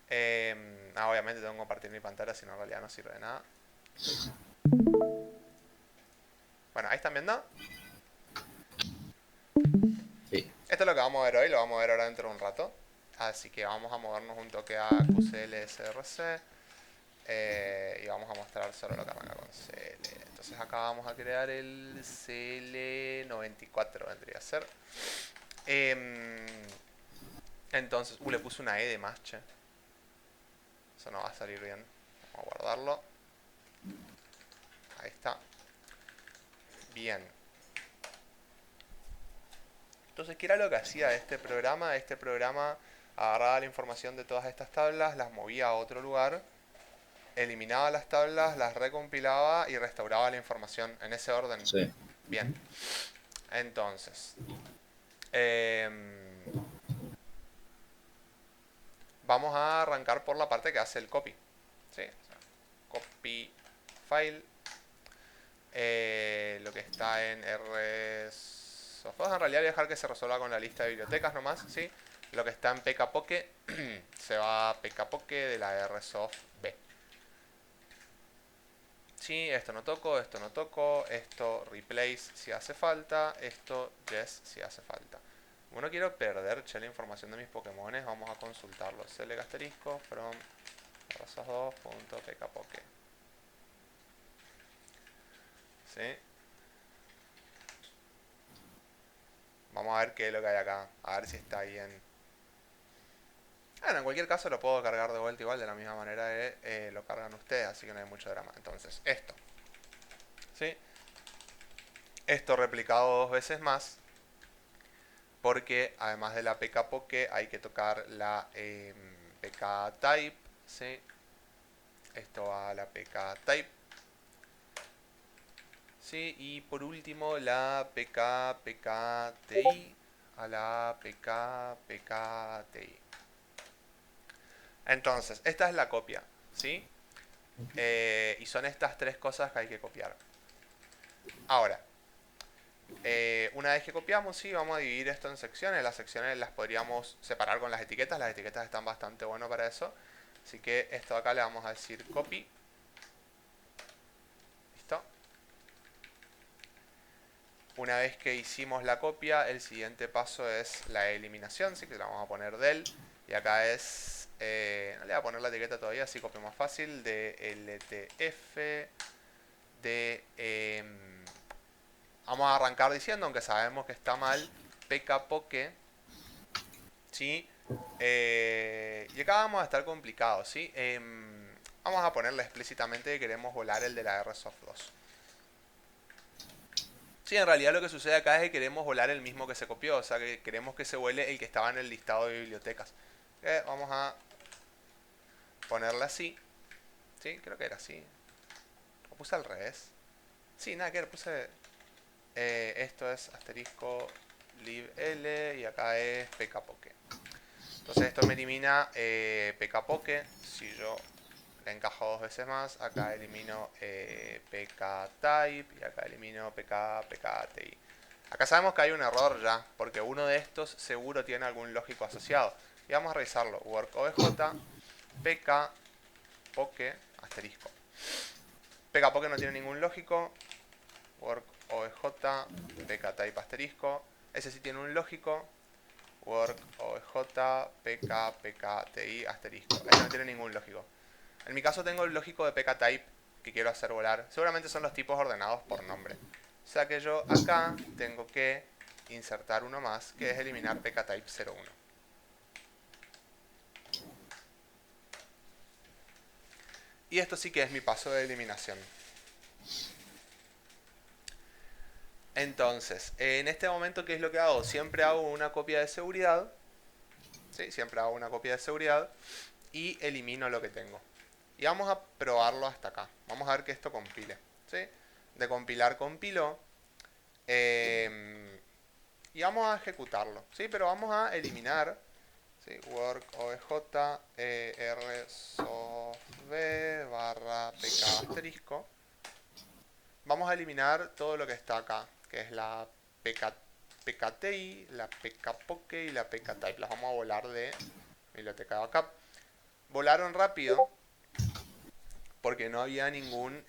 Obviamente tengo que compartir mi pantalla, si no en realidad no sirve de nada. Bueno, ahí están viendo. Sí. Esto es lo que vamos a ver hoy, lo vamos a ver ahora dentro de un rato. Así que vamos a movernos un toque a QCL-SRC y vamos a mostrar solo lo que arranca con CL. Entonces acá vamos a crear el CL94, vendría a ser. Em, entonces, le puse una E de más, che. Eso no va a salir bien. Vamos a guardarlo. Ahí está. Bien. Entonces, ¿qué era lo que hacía este programa? Este programa agarraba la información de todas estas tablas, las movía a otro lugar, eliminaba las tablas, las recompilaba y restauraba la información en ese orden. Sí. Bien. Entonces, eh, vamos a arrancar por la parte que hace el copy. ¿Sí? O sea, copy file. Lo que está en RSoft2, en realidad voy a dejar que se resuelva con la lista de bibliotecas nomás, ¿sí? Lo que está en pkpoke se va a pkpoke de la RSoft B. Sí, esto no toco, esto replace si hace falta, esto yes si hace falta. Como no quiero perder la información de mis Pokémones, vamos a consultarlo. Select asterisco from rsos2.pkpoke. ¿Sí? Vamos a ver qué es lo que hay acá. A ver si está ahí en... Bueno, en cualquier caso lo puedo cargar de vuelta igual de la misma manera que lo cargan ustedes, así que no hay mucho drama. Entonces, esto. ¿Sí? Esto replicado dos veces más, porque además de la pkpoke hay que tocar la pktype. ¿Sí? Esto va a la pktype. ¿Sí? Y por último la pkpkti a la pkpkti. Entonces, esta es la copia. ¿Sí? Y son estas tres cosas que hay que copiar. Ahora, una vez que copiamos, sí, vamos a dividir esto en secciones. Las secciones las podríamos separar con las etiquetas. Las etiquetas están bastante buenas para eso. Así que esto acá le vamos a decir copy. ¿Listo? Una vez que hicimos la copia, el siguiente paso es la eliminación. Así que le vamos a poner del. Y acá es... no le voy a poner la etiqueta todavía, así copio más fácil. De LTF. De... vamos a arrancar diciendo, aunque sabemos que está mal, pkpoke, ¿sí? Y acá vamos a estar complicados, ¿sí? Vamos a ponerle explícitamente que queremos volar el de la RSoft2. Sí, en realidad lo que sucede acá es que queremos volar el mismo que se copió, o sea que queremos que se vuele el que estaba en el listado de bibliotecas. Vamos a ponerle así, ¿sí? Creo que era así. Lo puse al revés. Sí, nada que ver, puse... esto es asterisco lib l y acá es pkpoke. Entonces esto me elimina pkpoke. Si yo le encajo dos veces más, acá elimino pktype y acá elimino pkti. Acá sabemos que hay un error ya, porque uno de estos seguro tiene algún lógico asociado. Y vamos a revisarlo. Work obj pkpoke asterisco. Pkpoke no tiene ningún lógico. Work obj pktype asterisco. Ese sí tiene un lógico. Work obj pkti asterisco. Este no tiene ningún lógico. En mi caso tengo el lógico de pktype que quiero hacer volar. Seguramente son los tipos ordenados por nombre. O sea que yo acá tengo que insertar uno más, que es eliminar pktype 01. Y esto sí que es mi paso de eliminación. Entonces, en este momento, ¿qué es lo que hago? Siempre hago una copia de seguridad. ¿Sí? Siempre hago una copia de seguridad y elimino lo que tengo. Y vamos a probarlo hasta acá. Vamos a ver que esto compile. ¿Sí? De compilar compiló. Y vamos a ejecutarlo. ¿Sí? Pero vamos a eliminar. ¿Sí? Work obj rsoftb barra pk asterisco. Vamos a eliminar todo lo que está acá, que es la pkti, la pkpoke y la pktype. Las vamos a volar de biblioteca de backup. volaron rápido porque no había ningún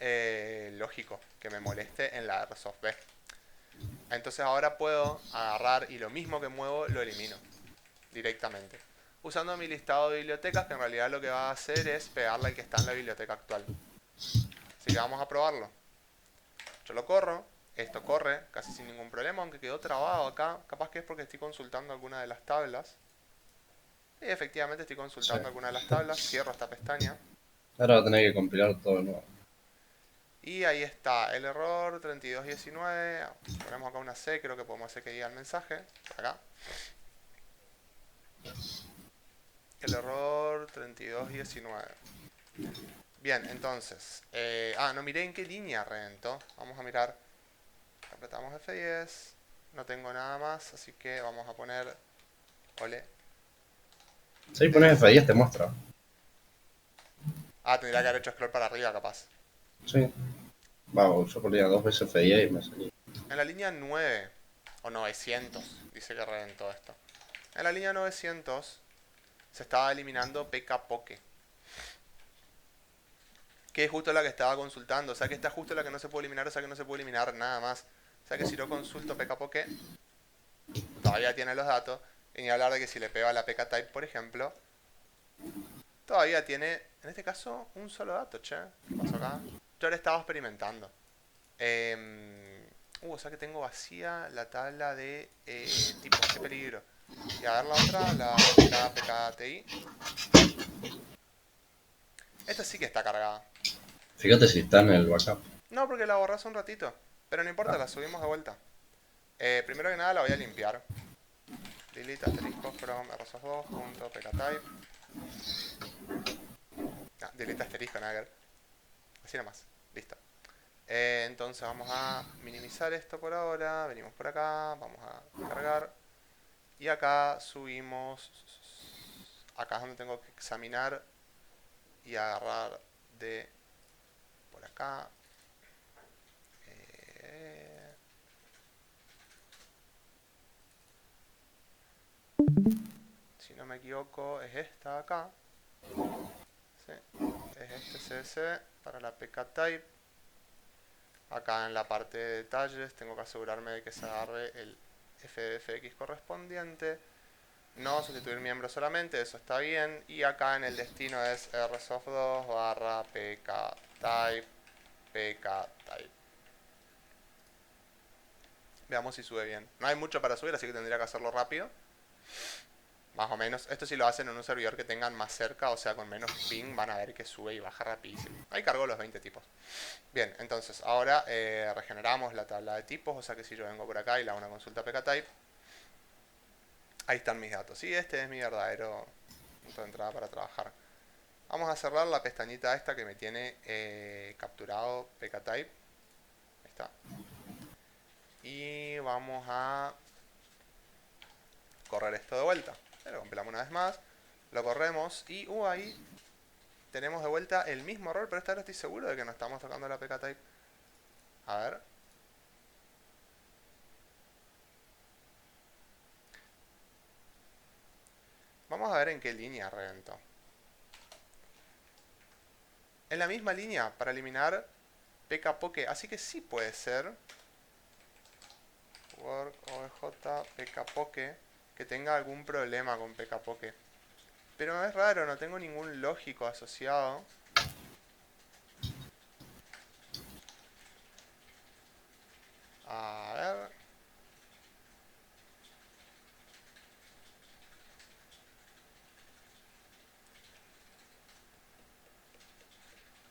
lógico que me moleste en la Airsoft B. Entonces ahora puedo agarrar y lo mismo que muevo lo elimino directamente. Usando mi listado de bibliotecas, que en realidad lo que va a hacer es pegarle al que está en la biblioteca actual. Así que vamos a probarlo. Yo lo corro, esto corre casi sin ningún problema, aunque quedó trabado acá. Capaz que es porque estoy consultando alguna de las tablas. Y efectivamente estoy Sí. consultando alguna de las tablas. Cierro esta pestaña. Ahora va a tener que compilar todo de nuevo. Y ahí está el error 3219. Ponemos acá una C, creo que podemos hacer que diga el mensaje. Acá. El error 3219. Bien, entonces. No miré en qué línea reventó. Vamos a mirar. Apretamos F10. No tengo nada más, así que vamos a poner. Ole. Si pones F10 te muestra. Tendría que haber hecho scroll para arriba, capaz. Sí. Vamos, yo ponía 2 veces F10 y me salía. En la línea 9 o 900, dice que reventó esto. En la línea 900 se estaba eliminando PK Poke, que es justo la que estaba consultando. O sea que esta es justo la que no se puede eliminar, o sea que no se puede eliminar nada más. O sea que si yo consulto PK Poke, todavía tiene los datos. Y ni hablar de que si le pego a la PK Type, por ejemplo, todavía tiene, en este caso, un solo dato, che. ¿Qué pasó acá? Yo ahora estaba experimentando. O sea que tengo vacía la tabla de tipos. Qué peligro. Y a ver la otra, la PKTI. Esta sí que está cargada. Fíjate si está en el backup. No, porque la borré hace un ratito. Pero no importa, Ah, la subimos de vuelta. Primero que nada la voy a limpiar. Delete asterisco from rsos2.pktype. Delete asterisco, nada que ver. Así nomás. Listo. Entonces vamos a minimizar esto por ahora. Venimos por acá. Vamos a cargar. Y acá subimos. Acá es donde tengo que examinar y agarrar de por acá. Si no me equivoco, es esta acá. ¿Sí? Es este CSV para la PK-Type. Acá en la parte de detalles tengo que asegurarme de que se agarre el FDFX correspondiente. No sustituir miembro solamente, eso está bien. Y acá en el destino es rsoft2 barra pktype pktype. Veamos si sube bien. No hay mucho para subir, así que tendría que hacerlo rápido. Más o menos. Esto si lo hacen en un servidor que tengan más cerca, o sea con menos ping, van a ver que sube y baja rapidísimo. Ahí cargó los 20 tipos. Bien, entonces ahora regeneramos la tabla de tipos, o sea que si yo vengo por acá y le hago una consulta pktype, ahí están mis datos. Y este es mi verdadero punto de entrada para trabajar. Vamos a cerrar la pestañita esta que me tiene capturado pktype. Ahí está. Y vamos a correr esto de vuelta. Lo compilamos una vez más. Lo corremos y ahí tenemos de vuelta el mismo error, pero esta vez estoy seguro de que no estamos tocando la pktype. A ver. Vamos a ver en qué línea reventó. En la misma línea para eliminar pkpoke, así que sí puede ser work obj pkpoke que tenga algún problema con pkpoke. Pero es raro, no tengo ningún lógico asociado. A ver.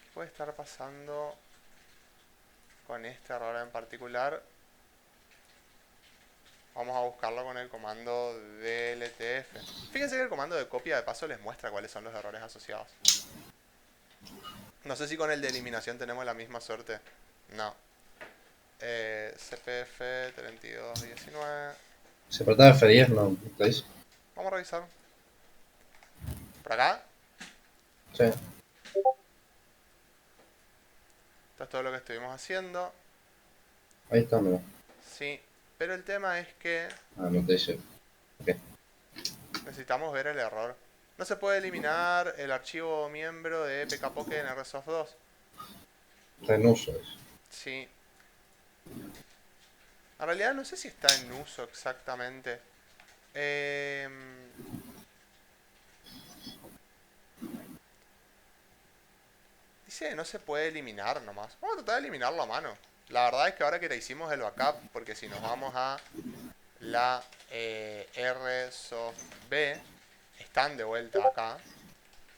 ¿Qué puede estar pasando con este error en particular? Vamos a buscarlo con el comando dltf. Fíjense que el comando de copia de paso les muestra cuáles son los errores asociados. No sé si con el de eliminación tenemos la misma suerte. No. CPF 3219. si apretás F10 no te dice. Vamos a revisar. Por acá. Sí. Esto es todo lo que estuvimos haciendo. Ahí está, mira. Sí. Pero el tema es que Ah, no te dice. Ok. necesitamos ver el error. No se puede eliminar el archivo miembro de pkpoke en RSoft 2. Está en uso eso. Sí. En realidad no sé si está en uso exactamente. Dice que no se puede eliminar nomás. Vamos a tratar de eliminarlo a mano. La verdad es que ahora que le hicimos el backup, porque si nos vamos a la RSoft B, están de vuelta acá.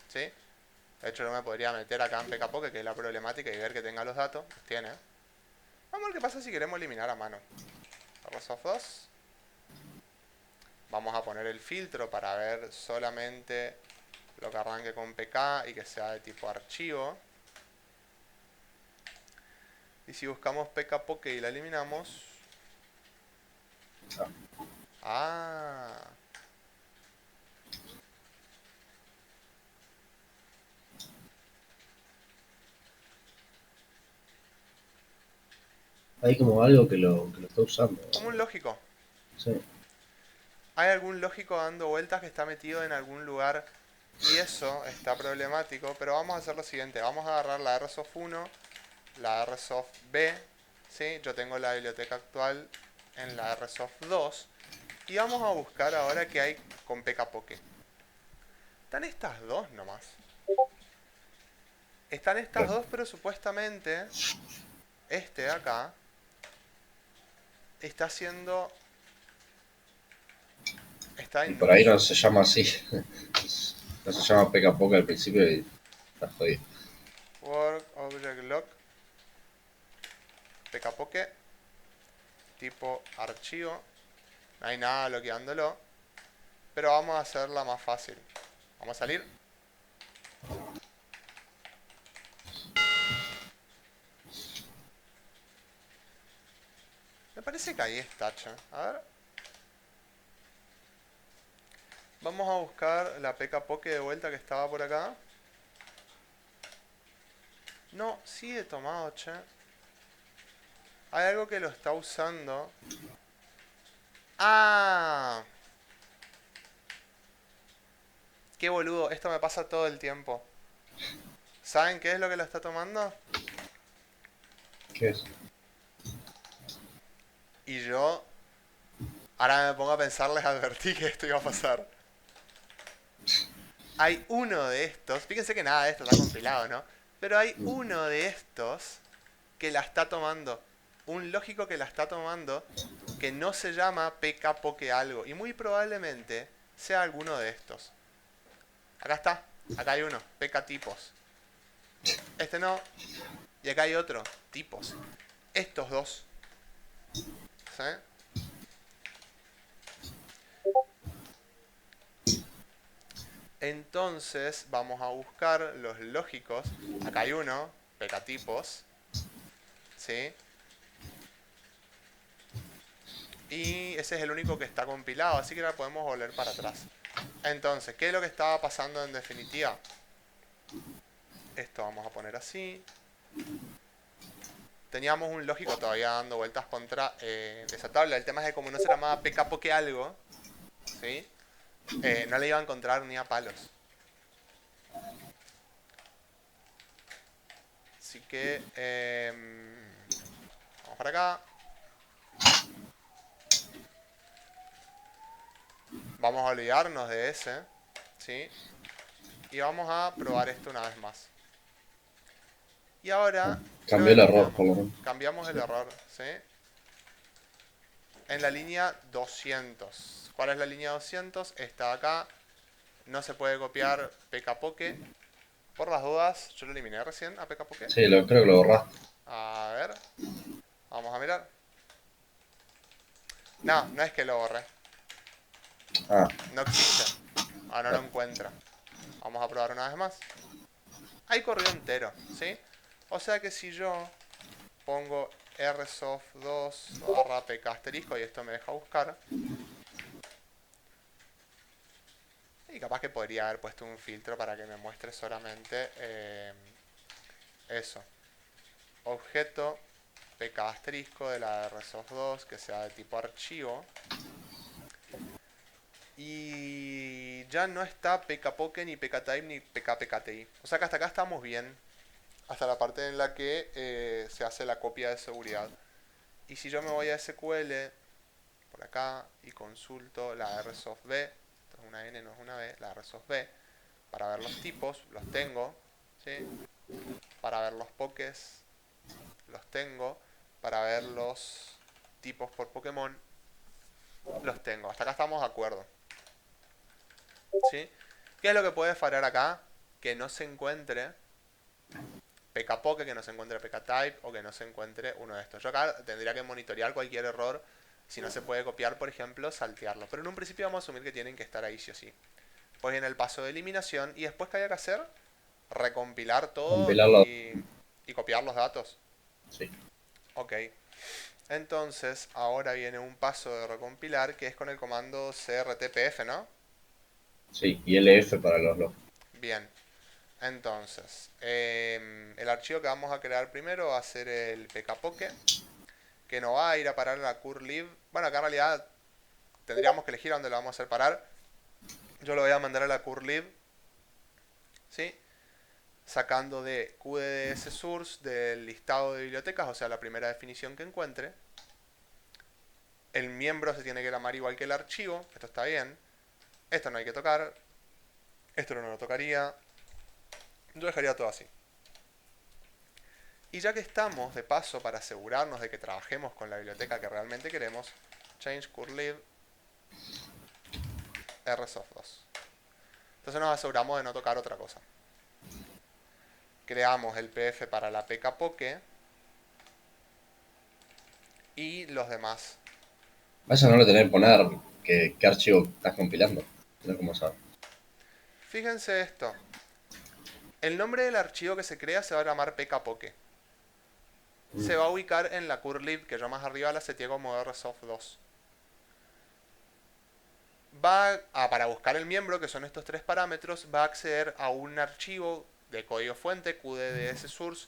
¿Sí? De hecho, yo me podría meter acá en pkpoke, que es la problemática, y ver que tenga los datos. Los tiene. Vamos a ver qué pasa si queremos eliminar a mano. RSoft 2. Vamos a poner el filtro para ver solamente lo que arranque con pk y que sea de tipo archivo. Y si buscamos pkpoke y la eliminamos... Ah, Hay como algo que lo está usando. como un lógico. Sí. Hay algún lógico dando vueltas que está metido en algún lugar y eso está problemático, pero vamos a hacer lo siguiente. Vamos a agarrar la RSoft 1, la RSoft B, ¿sí? Yo tengo la biblioteca actual en la RSoft 2 y vamos a buscar ahora qué hay con pkpoke. Están estas dos nomás. Están estas dos, pero supuestamente este de acá está haciendo... Está Y en por ahí no uso. se llama así. No se llama Poke al principio y está jodido. Work Object Lock pkpoke tipo archivo. No hay nada bloqueándolo. Pero vamos a hacerla más fácil. Vamos a salir. Me parece que ahí está, che. A ver. Vamos a buscar la pkpoke de vuelta que estaba por acá. No, sigue tomado, che. Hay algo que lo está usando. ¡Ah! Qué boludo, esto me pasa todo el tiempo. ¿Saben qué es lo que lo está tomando? ¿Qué es? Y yo... Ahora me pongo a pensar, les advertí que esto iba a pasar. Hay uno de estos, fíjense que nada de esto está compilado, ¿no? Pero hay uno de estos que la está tomando. Un lógico que la está tomando que no se llama pkpoke algo. Y muy probablemente sea alguno de estos. Acá está, acá hay uno, pk tipos. Este no, y acá hay otro, tipos. Estos dos. ¿Sí? Entonces vamos a buscar los lógicos. Acá hay uno, pkatipos. ¿Sí? Y ese es el único que está compilado, así que ahora podemos volver para atrás. Entonces, ¿qué es lo que estaba pasando en definitiva? Esto vamos a poner así. Teníamos un lógico todavía dando vueltas contra esa tabla. El tema es que como no se llamaba pkpoke algo, ¿sí? No le iba a encontrar ni a palos. Así que... vamos para acá. Vamos a olvidarnos de ese, ¿sí? Y vamos a probar esto una vez más. Y ahora lo Cambió el error, eliminamos. por lo menos. Cambiamos el error, ¿sí? En la línea 200. ¿Cuál es la línea 200? Esta de acá. No se puede copiar pkpoke. Por las dudas, yo lo eliminé recién a pkpoke. Sí, creo que lo borraste. A ver. Vamos a mirar. No, no es que lo borré. Ah, No existe. Ah, no lo encuentra. Vamos a probar una vez más. Ahí corrió entero, ¿sí? O sea que si yo pongo rsoft 2 barra pk asterisco y esto me deja buscar. Y capaz que podría haber puesto un filtro para que me muestre solamente eso. Objeto pk asterisco de la rsoft 2 que sea de tipo archivo. Y ya no está pkpoke, ni pktype, ni pkpkti. O sea que hasta acá estamos bien. Hasta la parte en la que se hace la copia de seguridad. Y si yo me voy a SQL, por acá, y consulto la RSoftB, esto es una N, no es una B, la RSoftB, para ver los tipos, los tengo, ¿sí? Para ver los pokés, los tengo. Para ver los tipos por Pokémon, los tengo. Hasta acá estamos de acuerdo, ¿sí? ¿Qué es lo que puede fallar acá? Que no se encuentre pkpoke, que no se encuentre pktype o que no se encuentre uno de estos. Yo acá tendría que monitorear cualquier error. Si no se puede copiar, por ejemplo, saltearlo. Pero en un principio vamos a asumir que tienen que estar ahí sí o sí. Pues viene el paso de eliminación y después que haya que hacer, recompilar todo Compilarlo. y copiar los datos. Sí. Ok. Entonces, ahora viene un paso de recompilar que es con el comando crtpf, ¿no? Sí, y LF para los logs. Bien. Entonces, el archivo que vamos a crear primero va a ser el pkpoke, que no va a ir a parar a la curlib. Bueno, acá en realidad tendríamos que elegir a dónde lo vamos a hacer parar. Yo lo voy a mandar a la curlib, ¿sí? Sacando de QDDS source del listado de bibliotecas, o sea, la primera definición que encuentre. El miembro se tiene que llamar igual que el archivo, esto está bien. Esto no hay que tocar, esto no lo tocaría. Yo dejaría todo así. Y ya que estamos, de paso, para asegurarnos de que trabajemos con la biblioteca que realmente queremos, change curlib rsoft2. Entonces nos aseguramos de no tocar otra cosa. Creamos el pf para la pkpoke y los demás. Eso no le tenés que poner qué archivo estás compilando. No como saber. Fíjense esto. El nombre del archivo que se crea se va a llamar pkpoke. Se va a ubicar en la curlib, que yo más arriba la seteé como rsoft2. Para buscar el miembro, que son estos tres parámetros, va a acceder a un archivo de código fuente, QDDS source,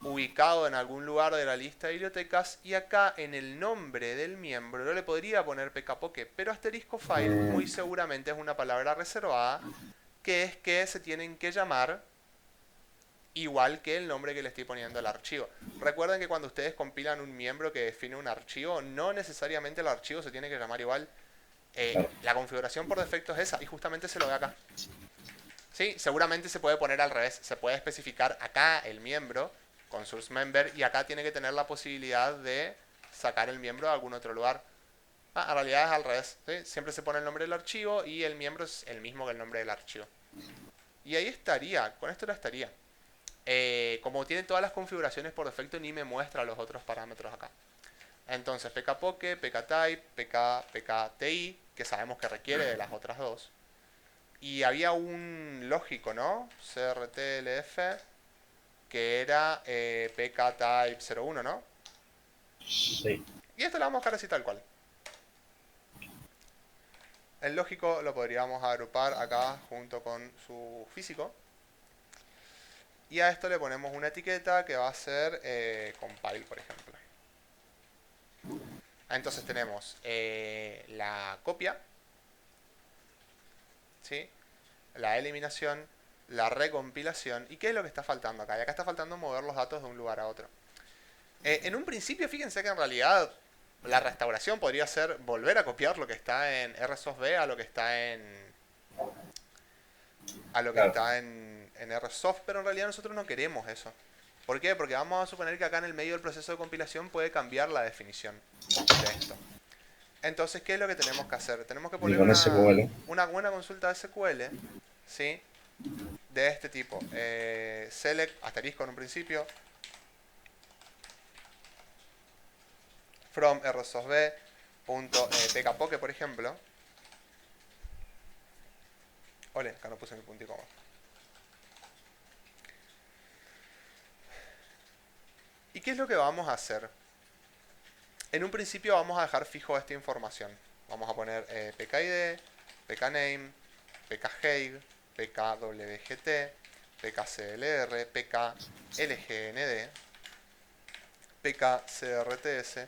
ubicado en algún lugar de la lista de bibliotecas, y acá en el nombre del miembro yo le podría poner pkpoke, pero asterisco file muy seguramente es una palabra reservada, que es que se tienen que llamar igual que el nombre que le estoy poniendo al archivo. Recuerden que cuando ustedes compilan un miembro que define un archivo, no necesariamente el archivo se tiene que llamar igual. Claro. La configuración por defecto es esa y justamente se lo ve acá. Sí, seguramente se puede poner al revés. Se puede especificar acá el miembro con source member y acá tiene que tener la posibilidad de sacar el miembro de algún otro lugar. En realidad es al revés, ¿sí? Siempre se pone el nombre del archivo y el miembro es el mismo que el nombre del archivo. Y ahí estaría, con esto ya estaría. Como tiene todas las configuraciones por defecto, ni me muestra los otros parámetros acá. Entonces pkpoke, pktype, pkti, que sabemos que requiere de las otras dos. Y había un lógico, ¿no? crtlf, que era pktype01, ¿no? Sí. Y esto lo vamos a dejar así tal cual. El lógico lo podríamos agrupar acá junto con su físico. Y a esto le ponemos una etiqueta que va a ser compile, por ejemplo. Entonces tenemos la copia, ¿sí? La eliminación, la recompilación. ¿Y qué es lo que está faltando acá? Y acá está faltando mover los datos de un lugar a otro. En un principio, fíjense que en realidad la restauración podría ser volver a copiar lo que está en rsoftB a lo que está en Claro. en rsoft, pero en realidad nosotros no queremos eso. ¿Por qué? Porque vamos a suponer que acá en el medio del proceso de compilación puede cambiar la definición de esto. Entonces, ¿qué es lo que tenemos que hacer? Tenemos que Ni poner con SQL. una buena consulta de SQL, ¿sí? De este tipo. Select, asterisco en un principio, from rsoftb, pkpoke, por ejemplo. Ole, acá no puse mi punto y coma. ¿Y qué es lo que vamos a hacer? En un principio vamos a dejar fijo esta información. Vamos a poner pkid, pkname, pkhave, pkwgt, pkclr, pklgnd, pkcrts,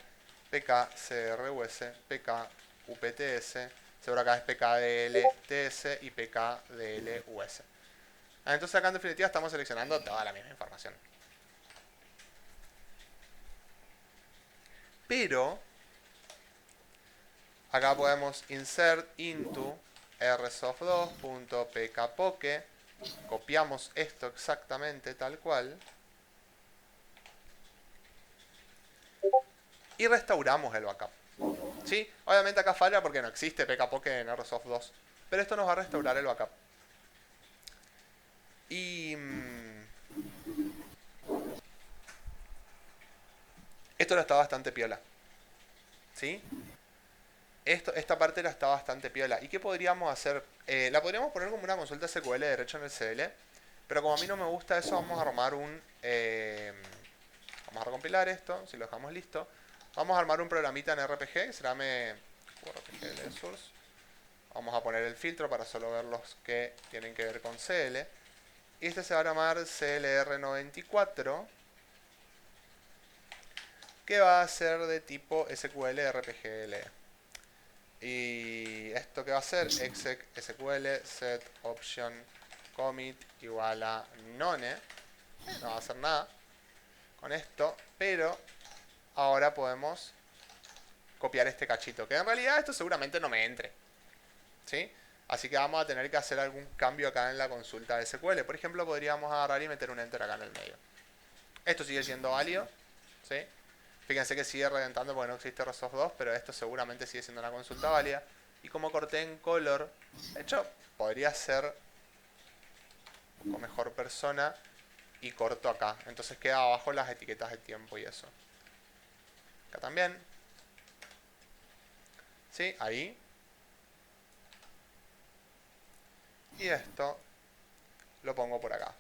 pkcrus, pkupts, seguro acá es pkdlts y pkdlus. Entonces acá en definitiva estamos seleccionando toda la misma información. Pero acá podemos insert into rsoft2.pkpoke, copiamos esto exactamente tal cual y restauramos el backup. ¿Sí? Obviamente acá falla porque no existe pkpoke en rsoft 2, pero esto nos va a restaurar el backup. Y esto lo está bastante piola. ¿Sí? Esta parte la está bastante piola. ¿Y qué podríamos hacer? La podríamos poner como una consulta SQL de derecho en el CL. Pero como a mí no me gusta eso, vamos a armar un... vamos a recompilar esto, si lo dejamos listo. Vamos a armar un programita en RPG, que será RPG source. Vamos a poner el filtro para solo ver los que tienen que ver con CL. Y este se va a llamar CLR94, que va a ser de tipo SQL RPGL. Y esto que va a hacer, exec SQL set option commit igual a none. No va a hacer nada con esto, pero ahora podemos copiar este cachito, que en realidad esto seguramente no me entre, ¿sí? Así que vamos a tener que hacer algún cambio acá en la consulta de SQL. Por ejemplo, podríamos agarrar y meter un enter acá en el medio. Esto sigue siendo válido, ¿sí? Fíjense que sigue redentando porque no existe RSoft 2, pero esto seguramente sigue siendo una consulta válida. Y como corté en color, de hecho, podría ser con mejor persona y corto acá. Entonces queda abajo las etiquetas de tiempo y eso. Acá también. ¿Sí? Ahí. Y esto lo pongo por acá.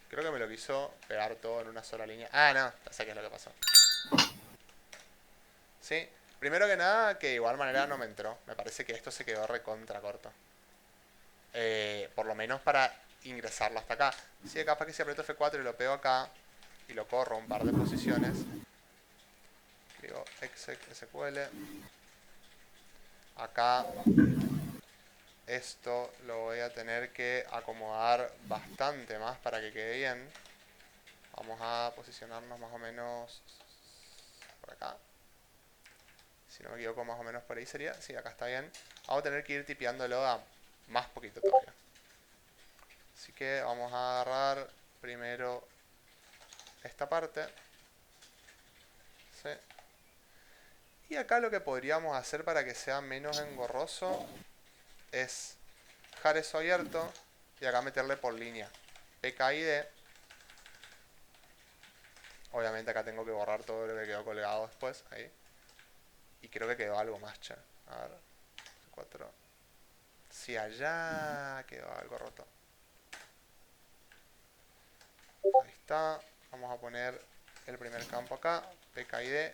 Creo que me lo quiso pegar todo en una sola línea. Ah, no, ya sé qué es lo que pasó. ¿Sí? Primero que nada, que de igual manera no me entró. Me parece que esto se quedó recontra corto. Por lo menos para ingresarlo hasta acá. Si capaz que si aprieto F4 y lo pego acá y lo corro un par de posiciones, digo exec SQL, acá esto lo voy a tener que acomodar bastante más para que quede bien. Vamos a posicionarnos más o menos por acá. Si no me equivoco, más o menos por ahí sería. Sí, acá está bien. Vamos a tener que ir tipeándolo a más poquito todavía. Así que vamos a agarrar primero esta parte. ¿Sí? Y acá lo que podríamos hacer para que sea menos engorroso es dejar eso abierto y acá meterle por línea PKID. Obviamente acá tengo que borrar todo lo que quedó colgado después. Ahí. Y creo que quedó algo más, che. A ver. 4. Sí, allá quedó algo roto. Ahí está. Vamos a poner el primer campo acá. PKID,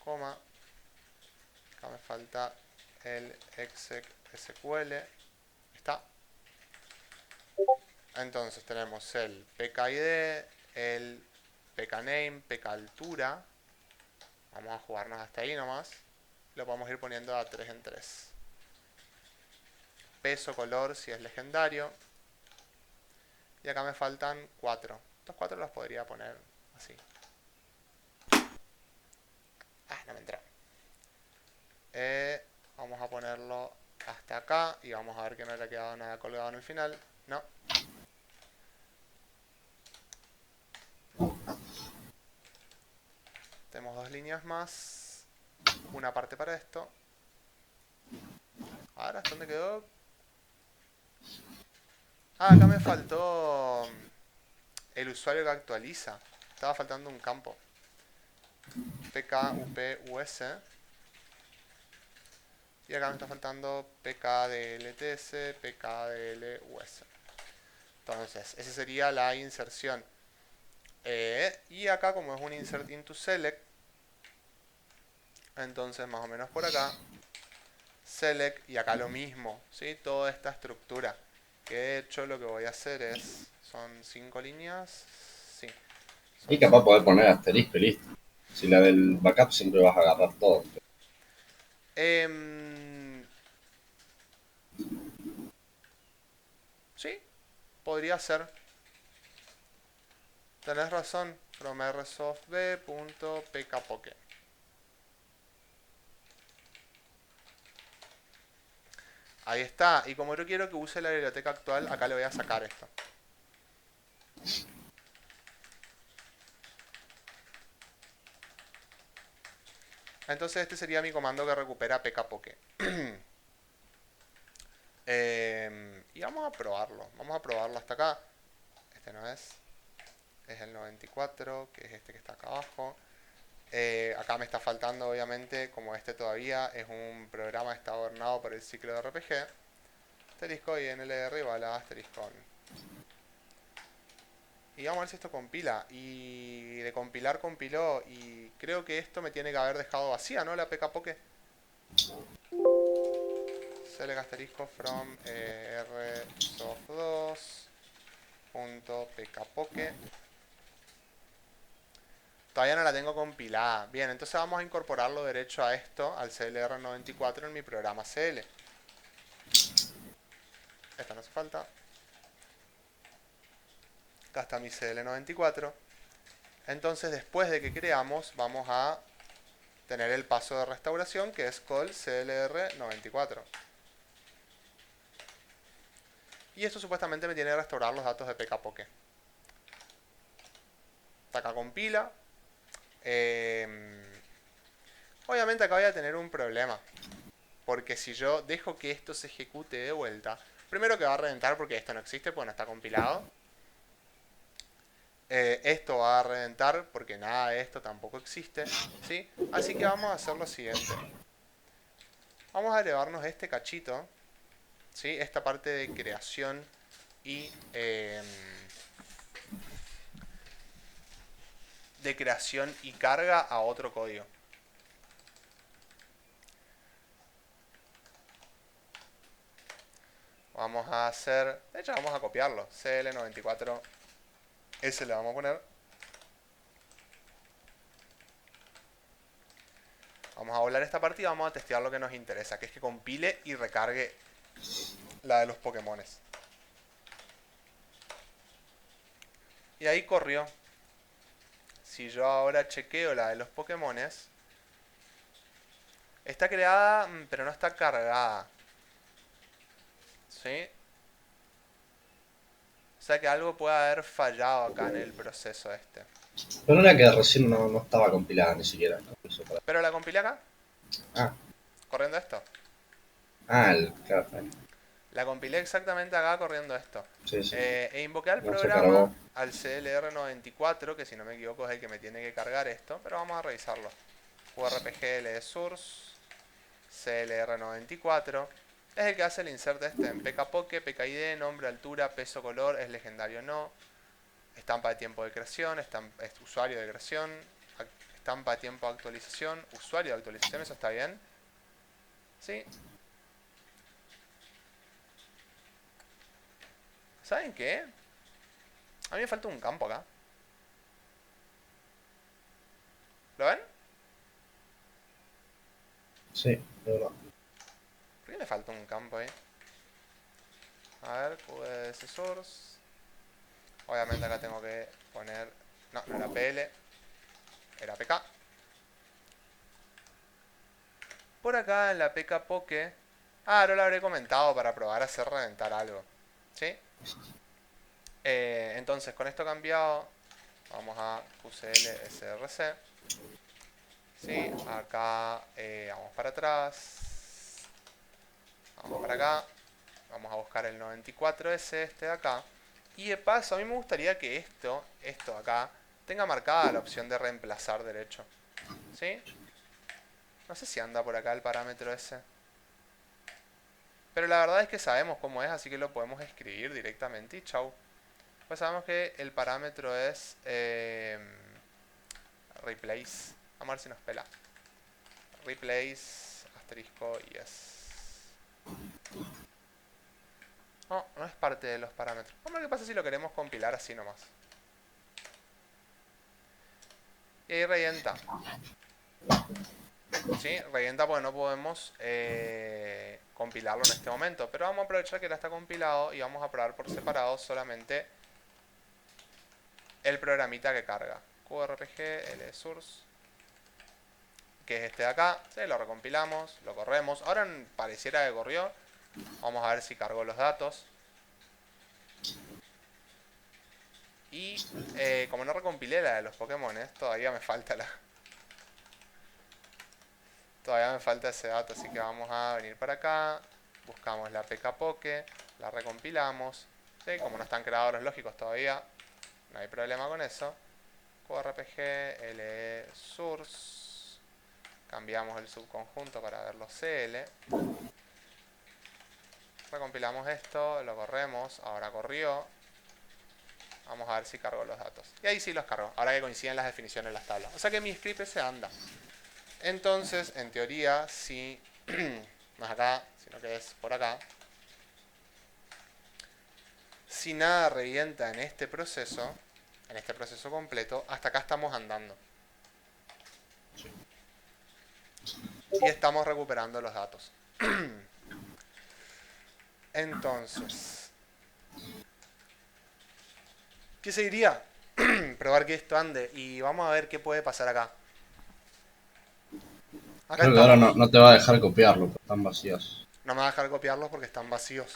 coma. Acá me falta el exec SQL. Está. Entonces tenemos el PKID, el PKName, PKAltura. Vamos a jugarnos hasta ahí nomás. Lo podemos ir poniendo a 3 en 3. Peso, color, si es legendario. Y acá me faltan 4. Estos 4 los podría poner así. Ah, no me entró. Vamos a ponerlo hasta acá. Y vamos a ver que no le ha quedado nada colgado en el final. No. Tenemos 2 líneas más. Una parte para esto. Ahora, ¿dónde quedó? Ah, acá me faltó el usuario que actualiza. Estaba faltando un campo. PKUPUS. Y acá me está faltando PKDLTS, PKDLUS. Entonces, esa sería la inserción. Y acá, como es un insert into select, entonces más o menos por acá, select, y acá lo mismo, ¿sí? Toda esta estructura. Que de hecho lo que voy a hacer es, son 5 líneas, sí. Y capaz poder poner asterisco y listo. Si la del backup siempre vas a agarrar todo. Em, sí, podría ser. Tenés razón. From rsoftb.pkpoke. Ahí está. Y como yo quiero que use la biblioteca actual, acá le voy a sacar esto. Entonces este sería mi comando que recupera pkpoke. Y vamos a probarlo. Vamos a probarlo hasta acá. Este no es. Es el 94, que es este que está acá abajo. Acá me está faltando, obviamente, como este todavía es un programa que está gobernado por el ciclo de RPG. Asterisco y NLR igual a asterisco on. Y vamos a ver si esto compila. Y de compilar compiló. Y creo que esto me tiene que haber dejado vacía, ¿no? La pkpoke. Select asterisco from rsoft2.pkpoke. Todavía no la tengo compilada. Bien, entonces vamos a incorporarlo derecho a esto, al CLR94 en mi programa CL. Esta no hace falta. Acá está mi CL94. Entonces después de que creamos, vamos a tener el paso de restauración que es call CLR94. Y esto supuestamente me tiene que restaurar los datos de pkpoke. Acá compila. Obviamente acá voy a tener un problema. Porque si yo dejo que esto se ejecute de vuelta, primero que va a reventar porque esto no existe, porque no está compilado. Esto va a reventar porque nada de esto tampoco existe, ¿sí? Así que vamos a hacer lo siguiente. Vamos a elevarnos este cachito, ¿sí? Esta parte de creación y carga a otro código. Vamos a hacer, de hecho vamos a copiarlo, CL94, ese le vamos a poner. Vamos a volar esta parte y vamos a testear lo que nos interesa, que es que compile y recargue la de los Pokémones. Y ahí corrió. Si yo ahora chequeo la de los Pokémones, está creada, pero no está cargada. ¿Sí? O sea que algo puede haber fallado acá en el proceso este. Pero no era que recién no estaba compilada ni siquiera. ¿No? Pero la compilé acá, Ah, corriendo esto. claro. La compilé exactamente acá corriendo esto. Sí, sí. E invoqué al No se programa, cargó. al CLR94, que si no me equivoco es el que me tiene que cargar esto, pero vamos a revisarlo. URPG LD source, CLR94. Es el que hace el insert este en pkpoke, pkid, nombre, altura, peso, color, es legendario no. Estampa de tiempo de creación, usuario de creación, estampa de tiempo de actualización, usuario de actualización, eso está bien. ¿Sí? ¿Saben qué? A mí me falta un campo acá. ¿Lo ven? Sí, de verdad. ¿Por qué me falta un campo ahí? A ver, QDS source. Obviamente acá tengo que poner... No, no era PL. Era PK. Por acá en la pkpoke... Ah, no lo habré comentado para probar a hacer reventar algo. ¿Sí? Entonces, con esto cambiado, vamos a QCL SRC. ¿Sí? Acá vamos para atrás. Vamos para acá. Vamos a buscar el 94S, este de acá. Y de paso, a mí me gustaría que esto de acá, tenga marcada la opción de reemplazar derecho. ¿Sí? No sé si anda por acá el parámetro ese. Pero la verdad es que sabemos cómo es, así que lo podemos escribir directamente y chau. Pues sabemos que el parámetro es replace. Vamos a ver si nos pela. Replace asterisco yes. No, no es parte de los parámetros. Vamos a ver qué pasa si lo queremos compilar así nomás. Y ahí revienta. ¿Sí? Revienta porque no podemos compilarlo en este momento. Pero vamos a aprovechar que ya está compilado y vamos a probar por separado solamente el programita que carga. QRPG lsource, que es este de acá. Sí, lo recompilamos, lo corremos. Ahora pareciera que corrió. Vamos a ver si cargó los datos. Y como no recompilé la de los Pokémon, todavía me falta todavía me falta ese dato, así que vamos a venir para acá, buscamos la PKPoke, la recompilamos, ¿sí? Como no están creadores lógicos todavía, no hay problema con eso. QRPG lsource, cambiamos el subconjunto para ver los CL, recompilamos esto, lo corremos, ahora corrió. Vamos a ver si cargo los datos. Y ahí sí los cargo, ahora que coinciden las definiciones en las tablas. O sea que mi script se anda. Entonces, en teoría, si no es acá, sino que es por acá, si nada revienta en este proceso completo, hasta acá estamos andando. Y estamos recuperando los datos. Entonces, ¿qué seguiría? Probar que esto ande y vamos a ver qué puede pasar acá. Acá Creo que ahora estamos. no te va a dejar copiarlo, porque están vacíos. No me va a dejar copiarlos porque están vacíos.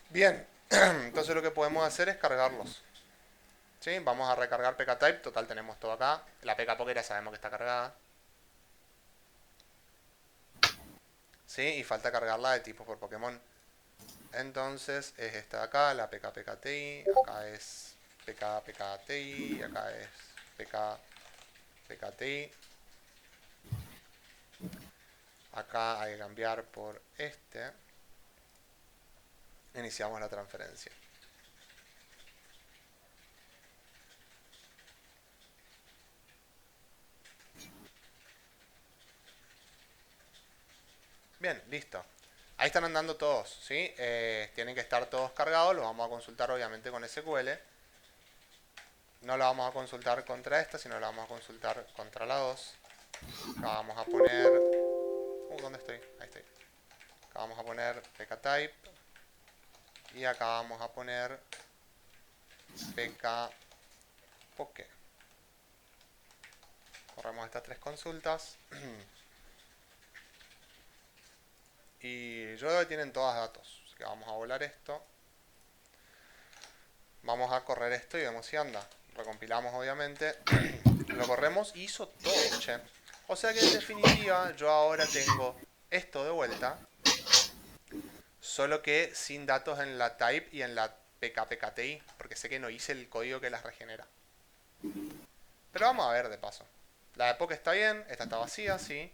Bien, entonces lo que podemos hacer es cargarlos. ¿Sí? Vamos a recargar pktype, total tenemos todo acá. La pkpoke ya sabemos que está cargada. ¿Sí? Y falta cargarla de tipos por Pokémon. Entonces es esta de acá, la pkpkti, acá es pkpkti, acá es pkpkti. Acá hay que cambiar por este. Iniciamos la transferencia. Bien, listo. Ahí están andando todos, ¿sí? Tienen que estar todos cargados, los vamos a consultar obviamente con SQL. No la vamos a consultar contra esta, sino la vamos a consultar contra la 2. Acá vamos a poner... ¿dónde estoy? Ahí estoy. Acá vamos a poner pktype. Y acá vamos a poner pkpoke. Corremos estas tres consultas. Y yo creo que tienen todas datos. Así que vamos a volar esto. Vamos a correr esto y vemos si anda. Recompilamos obviamente. Lo corremos y hizo todo, che. O sea que en definitiva yo ahora tengo esto de vuelta. Solo que sin datos en la type y en la pkpkti. Porque sé que no hice el código que las regenera. Pero vamos a ver de paso. La de Poke está bien, esta está vacía, sí.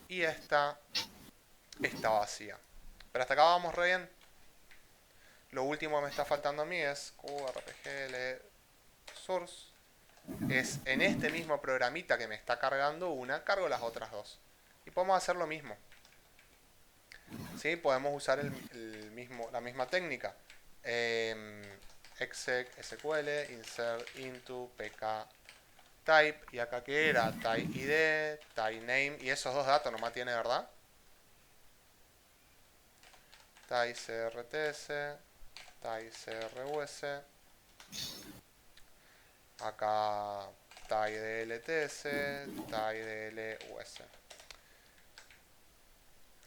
Y esta está vacía. Pero hasta acá vamos re bien. Lo último que me está faltando a mí es QRPG source. Es en este mismo programita que me está cargando una, cargo las otras dos. Y podemos hacer lo mismo. ¿Sí? Podemos usar la misma técnica. Exec SQL, insert into pktype. Y acá que era type id, type name. Y esos dos datos nomás tiene, ¿verdad? Type crts, type crus. Acá TIDLTS, TIDLUS.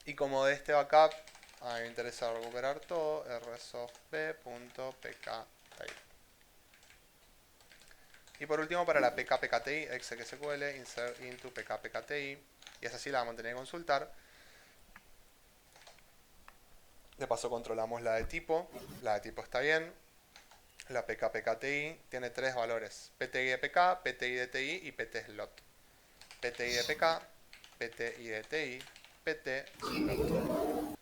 Y como de este backup, a mí me interesa recuperar todo, rsoftb.pktype. Y por último, para la pkpkti, exec.sql, insert into pkpkti. Y esa sí la vamos a tener que consultar. De paso controlamos la de tipo. La de tipo está bien. La pkpkti tiene tres valores: ptidpk, ptidti y ptslot. ptidpk, ptidti, ptslot.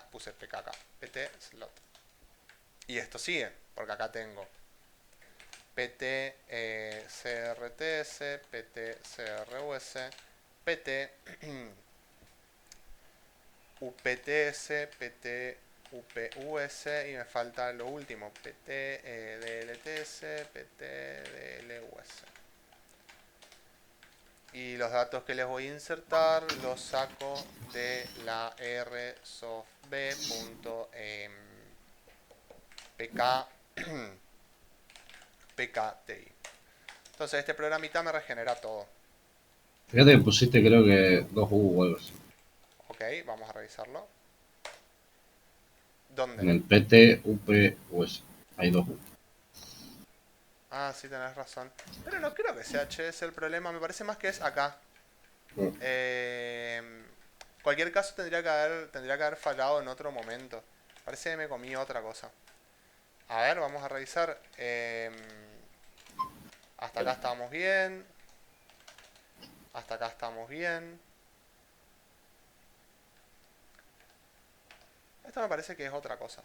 Puse pk acá. ptslot. Y esto sigue, porque acá tengo pt crts, pt crus, pt upts, pt UPUS y me falta lo último, PT DLTS, PT DLUS. Y los datos que les voy a insertar los saco de la rsoftb.pk pkti. Entonces este programita me regenera todo. Fíjate que pusiste creo que 2U o algo así. Ok, vamos a revisarlo. ¿Dónde? En el PT, UP, US. Hay 2U. Ah, sí, tenés razón. Pero no creo que sea HS el problema, me parece más que es acá. Cualquier caso tendría que haber fallado en otro momento. Parece que me comí otra cosa. A ver, vamos a revisar. Hasta acá estamos bien. Hasta acá estamos bien. Esto me parece que es otra cosa.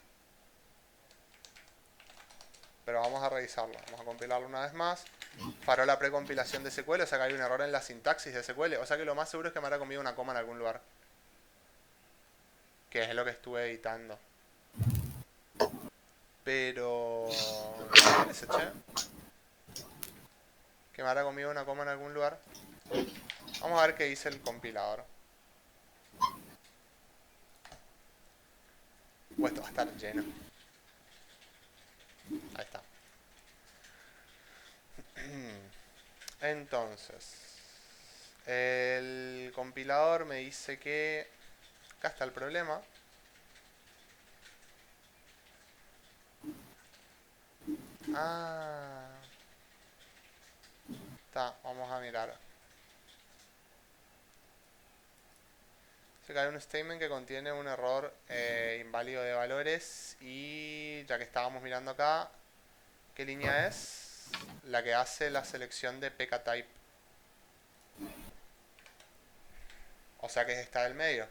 Pero vamos a revisarlo. Vamos a compilarlo una vez más. Paró la precompilación de SQL, o sea que hay un error en la sintaxis de SQL. O sea que lo más seguro es que me habrá comido una coma en algún lugar. Que es lo que estuve editando. Pero... ¿qué me parece, che? Que me habrá comido una coma en algún lugar. Vamos a ver qué dice el compilador. O esto va a estar lleno. Ahí está. Entonces, el compilador me dice que... acá está el problema. Ah. Está, vamos a mirar. Dice que hay un statement que contiene un error inválido de valores y ya que estábamos mirando acá, ¿qué línea es? La que hace la selección de pktype. O sea que es esta del medio.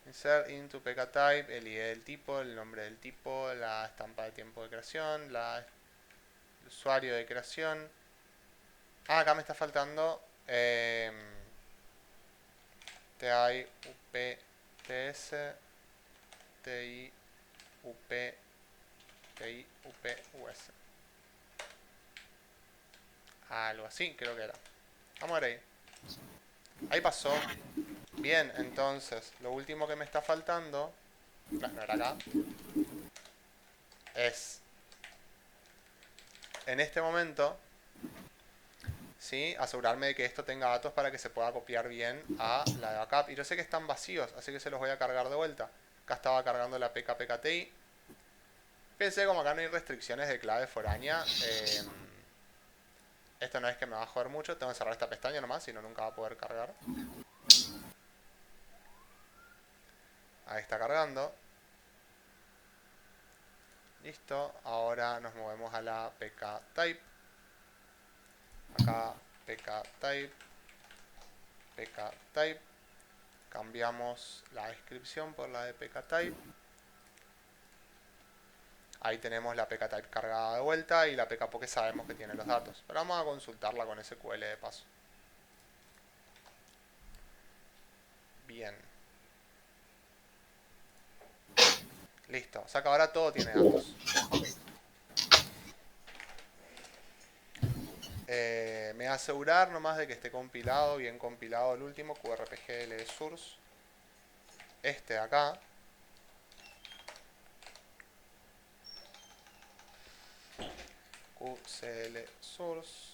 Insert into pktype, el ID del tipo, el nombre del tipo, la estampa de tiempo de creación, el usuario de creación. Ah, acá me está faltando TI UPTS, TI UP, TI UPUS. Algo así creo que era. Vamos a ver ahí. Ahí pasó. Bien, entonces, lo último que me está faltando, no era acá, es en este momento, ¿sí? Asegurarme de que esto tenga datos para que se pueda copiar bien a la de backup. Y yo sé que están vacíos, así que se los voy a cargar de vuelta. Acá estaba cargando la pkpkti. Fíjense como acá no hay restricciones de clave foránea. Esto no es que me va a joder mucho, tengo que cerrar esta pestaña nomás, si no nunca va a poder cargar. Ahí está cargando. Listo, ahora nos movemos a la pktype. Acá pktype, pktype. Cambiamos la descripción por la de pktype. Ahí tenemos la pktype cargada de vuelta y la pkpoke sabemos que tiene los datos. Pero vamos a consultarla con SQL de paso. Bien. Listo, o sea que ahora todo tiene datos. Me voy a asegurar nomás de que esté compilado, bien compilado el último, QRPGL source. Este de acá. QCL source.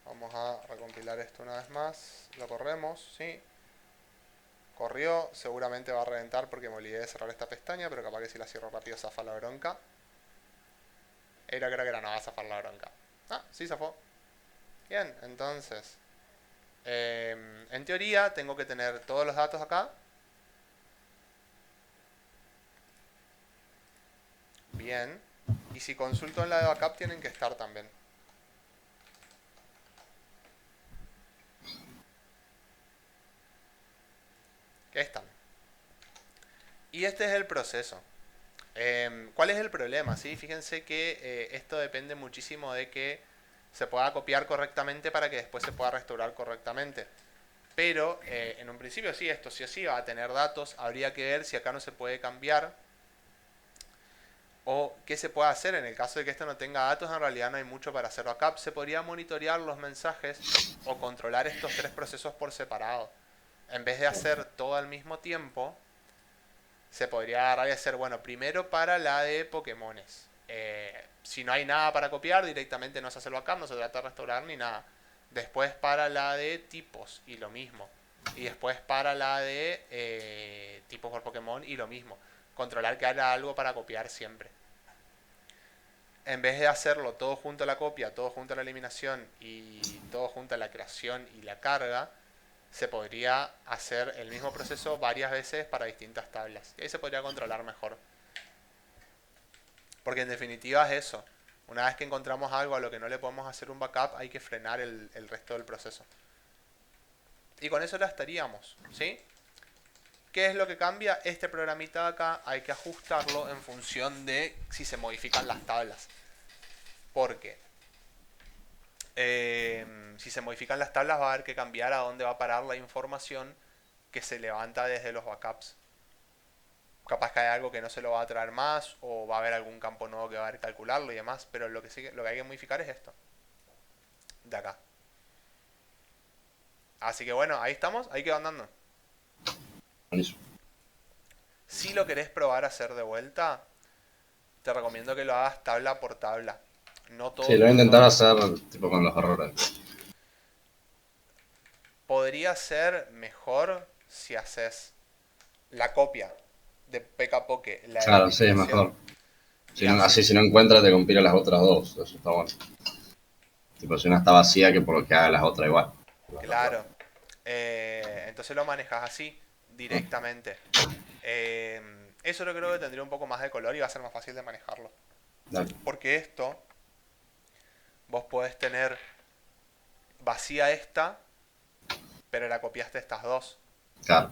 Vamos a recompilar esto una vez más. Lo corremos, ¿sí? Corrió, seguramente va a reventar porque me olvidé de cerrar esta pestaña, pero capaz que si la cierro rápido zafa la bronca. Creo que era, no va a zafar la bronca. Ah, sí zafó. Bien, entonces, en teoría tengo que tener todos los datos acá. Bien. Y si consulto en la de backup tienen que estar también. Que están. Y este es el proceso. ¿Cuál es el problema? ¿Sí? Fíjense que esto depende muchísimo de que se pueda copiar correctamente para que después se pueda restaurar correctamente. Pero en un principio sí, esto sí o sí va a tener datos. Habría que ver si acá no se puede cambiar. O qué se puede hacer en el caso de que esto no tenga datos. En realidad no hay mucho para hacer backup. Se podría monitorear los mensajes o controlar estos tres procesos por separado. En vez de hacer todo al mismo tiempo, se podría agarrar y hacer, bueno, primero para la de Pokémones. Si no hay nada para copiar, directamente no se hace el backup, no se trata de restaurar ni nada. Después para la de tipos y lo mismo. Y después para la de tipos por Pokémon y lo mismo. Controlar que haya algo para copiar siempre. En vez de hacerlo todo junto a la copia, todo junto a la eliminación y todo junto a la creación y la carga, se podría hacer el mismo proceso varias veces para distintas tablas. Y ahí se podría controlar mejor. Porque en definitiva es eso. Una vez que encontramos algo a lo que no le podemos hacer un backup, hay que frenar el resto del proceso. Y con eso ya estaríamos, ¿sí? ¿Qué es lo que cambia? Este programita de acá hay que ajustarlo en función de si se modifican las tablas. Porque si se modifican las tablas va a haber que cambiar a dónde va a parar la información que se levanta desde los backups. Capaz que hay algo que no se lo va a traer más o va a haber algún campo nuevo que va a haber que calcularlo y demás, pero lo que hay que modificar es esto. De acá. Así que bueno, ahí estamos, ahí quedó andando. Buenísimo. Si lo querés probar a hacer de vuelta, te recomiendo que lo hagas tabla por tabla. No todo Sí, lo voy a intentar junto. hacer tipo con los errores. Podría ser mejor si haces la copia de PKPoke, la de la Claro, sí, es eliminación, mejor. y Si no, así haces. si no encuentra te compila las otras dos. Eso está bueno. Tipo, si una está vacía, que por lo que haga las otras igual. Claro. Entonces lo manejas así, Ah, directamente. Eso yo creo que tendría un poco más de color y va a ser más fácil de manejarlo. dale. Porque esto, vos podés tener vacía esta, pero la copiaste estas dos. Claro,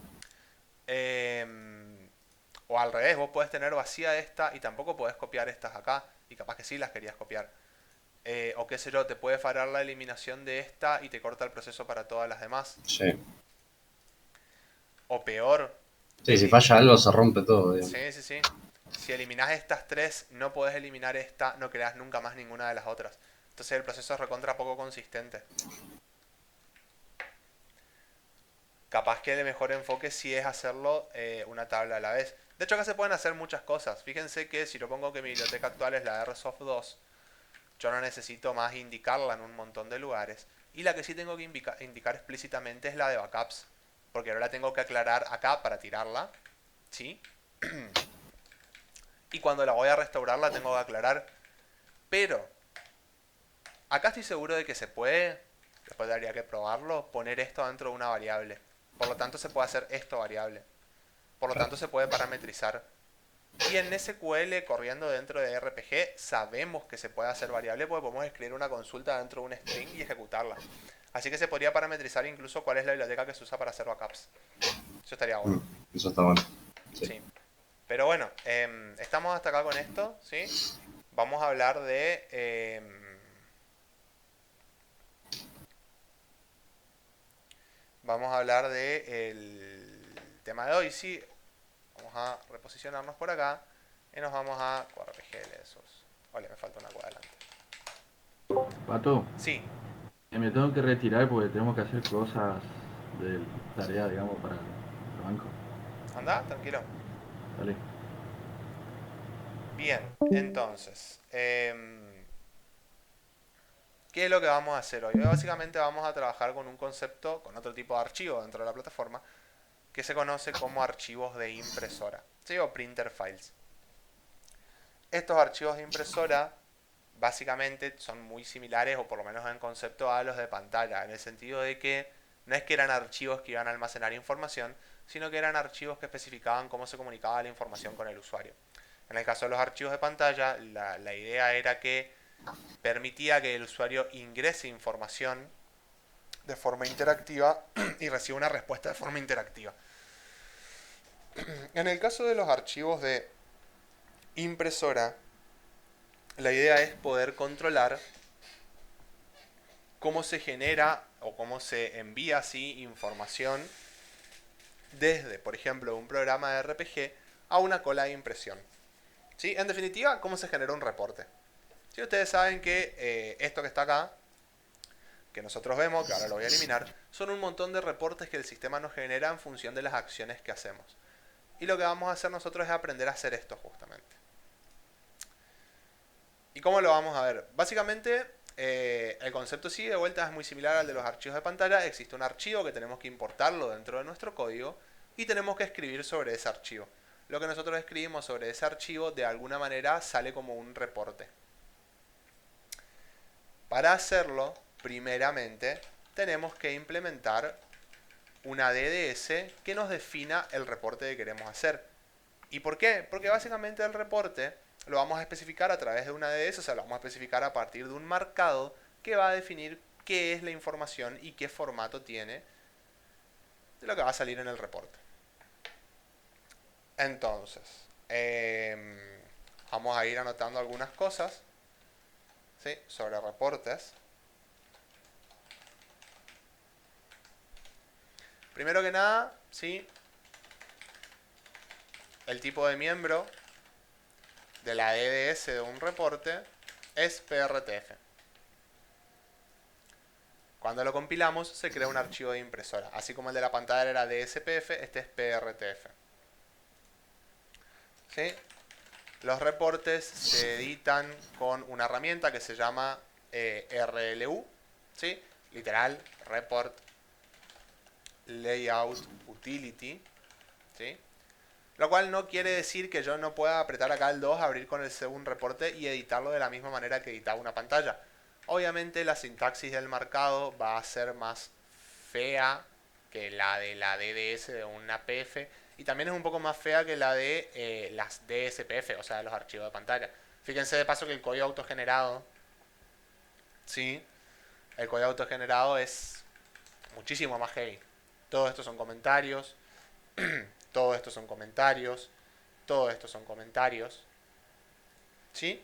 O al revés, vos podés tener vacía esta y tampoco podés copiar estas acá. Y capaz que sí las querías copiar. O qué sé yo, te puede fallar la eliminación de esta y te corta el proceso para todas las demás. sí. O peor, Sí, si falla algo se rompe todo, digamos. sí, sí, sí. Si eliminás estas tres, no podés eliminar esta, no creas nunca más ninguna de las otras. Entonces el proceso es recontra poco consistente. Capaz que el mejor enfoque sí es hacerlo una tabla a la vez. De hecho acá se pueden hacer muchas cosas. Fíjense que si yo pongo que mi biblioteca actual es la RSoft 2, yo no necesito más indicarla en un montón de lugares. Y la que sí tengo que indicar explícitamente es la de backups. Porque ahora la tengo que aclarar acá para tirarla. ¿Sí? Y cuando la voy a restaurar la tengo que aclarar. Pero acá estoy seguro de que se puede, después habría que probarlo, poner esto dentro de una variable. Por lo tanto se puede hacer esto variable. Por lo Claro. tanto se puede parametrizar. Y en SQL corriendo dentro de RPG sabemos que se puede hacer variable porque podemos escribir una consulta dentro de un string y ejecutarla. Así que se podría parametrizar incluso cuál es la biblioteca que se usa para hacer backups. Eso estaría bueno. Mm, eso está bueno. Sí. Sí. Pero bueno, estamos hasta acá con esto, ¿sí? Vamos a hablar de... vamos a hablar de el tema de hoy, sí. Vamos a reposicionarnos por acá y nos vamos a QRPG de esos. Vale, me falta una cuadra adelante. Pato, Sí, me tengo que retirar porque tenemos que hacer cosas de tarea, digamos, para el banco. anda, tranquilo. Dale. Bien, entonces, ¿qué es lo que vamos a hacer hoy? Hoy básicamente vamos a trabajar con un concepto, con otro tipo de archivo dentro de la plataforma, que se conoce como archivos de impresora, ¿sí? O printer files. Estos archivos de impresora básicamente son muy similares, o por lo menos en concepto, a los de pantalla, en el sentido de que no es que eran archivos que iban a almacenar información, sino que eran archivos que especificaban cómo se comunicaba la información con el usuario. En el caso de los archivos de pantalla, la idea era que permitía que el usuario ingrese información de forma interactiva y reciba una respuesta de forma interactiva. En el caso de los archivos de impresora, la idea es poder controlar cómo se genera o cómo se envía así información desde, por ejemplo, un programa de RPG a una cola de impresión. ¿Sí? En definitiva, cómo se genera un reporte. Si ustedes saben que esto que está acá, que nosotros vemos, que ahora lo voy a eliminar, son un montón de reportes que el sistema nos genera en función de las acciones que hacemos. Y lo que vamos a hacer nosotros es aprender a hacer esto justamente. ¿Y cómo lo vamos a ver? Básicamente, el concepto sí, de vuelta, es muy similar al de los archivos de pantalla. Existe un archivo que tenemos que importarlo dentro de nuestro código y tenemos que escribir sobre ese archivo. Lo que nosotros escribimos sobre ese archivo de alguna manera sale como un reporte. Para hacerlo, primeramente, tenemos que implementar una DDS que nos defina el reporte que queremos hacer. ¿Y por qué? Porque básicamente el reporte lo vamos a especificar a través de una DDS, o sea, lo vamos a especificar a partir de un marcado que va a definir qué es la información y qué formato tiene de lo que va a salir en el reporte. Entonces, vamos a ir anotando algunas cosas, ¿sí?, sobre reportes. Primero que nada, ¿sí?, el tipo de miembro de la DDS de un reporte es PRTF. Cuando lo compilamos se crea un archivo de impresora. Así como el de la pantalla era DSPF, este es PRTF. ¿Sí? Los reportes se editan con una herramienta que se llama RLU. ¿Sí? Literal, Report Layout Utility. ¿Sí? Lo cual no quiere decir que yo no pueda apretar acá el 2, abrir con el segundo reporte y editarlo de la misma manera que editaba una pantalla. Obviamente la sintaxis del marcado va a ser más fea que la de la DDS de una PF y también es un poco más fea que la de las DSPF, o sea, de los archivos de pantalla. Fíjense de paso que el código autogenerado, ¿sí?, el código autogenerado es muchísimo más heavy. Todo esto son comentarios. Todo esto son comentarios. Todo esto son comentarios. ¿Sí?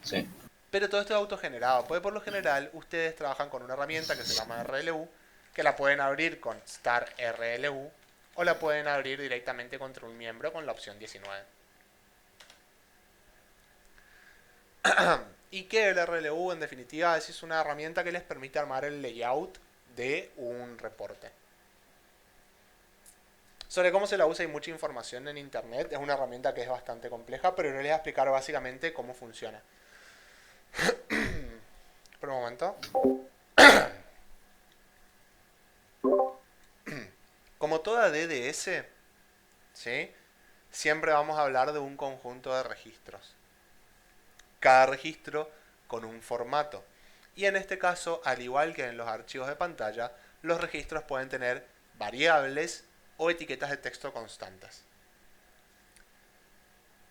Sí. Pero todo esto es autogenerado. Pues por lo general ustedes trabajan con una herramienta que se llama RLU, que la pueden abrir con Star RLU o la pueden abrir directamente contra un miembro con la opción 19. Y que el RLU en definitiva es una herramienta que les permite armar el layout de un reporte. Sobre cómo se la usa hay mucha información en internet. Es una herramienta que es bastante compleja, pero yo les voy a explicar básicamente cómo funciona. Espera un momento. Como toda DDS, ¿sí?, siempre vamos a hablar de un conjunto de registros. Cada registro con un formato. Y en este caso, al igual que en los archivos de pantalla, los registros pueden tener variables o etiquetas de texto constantes.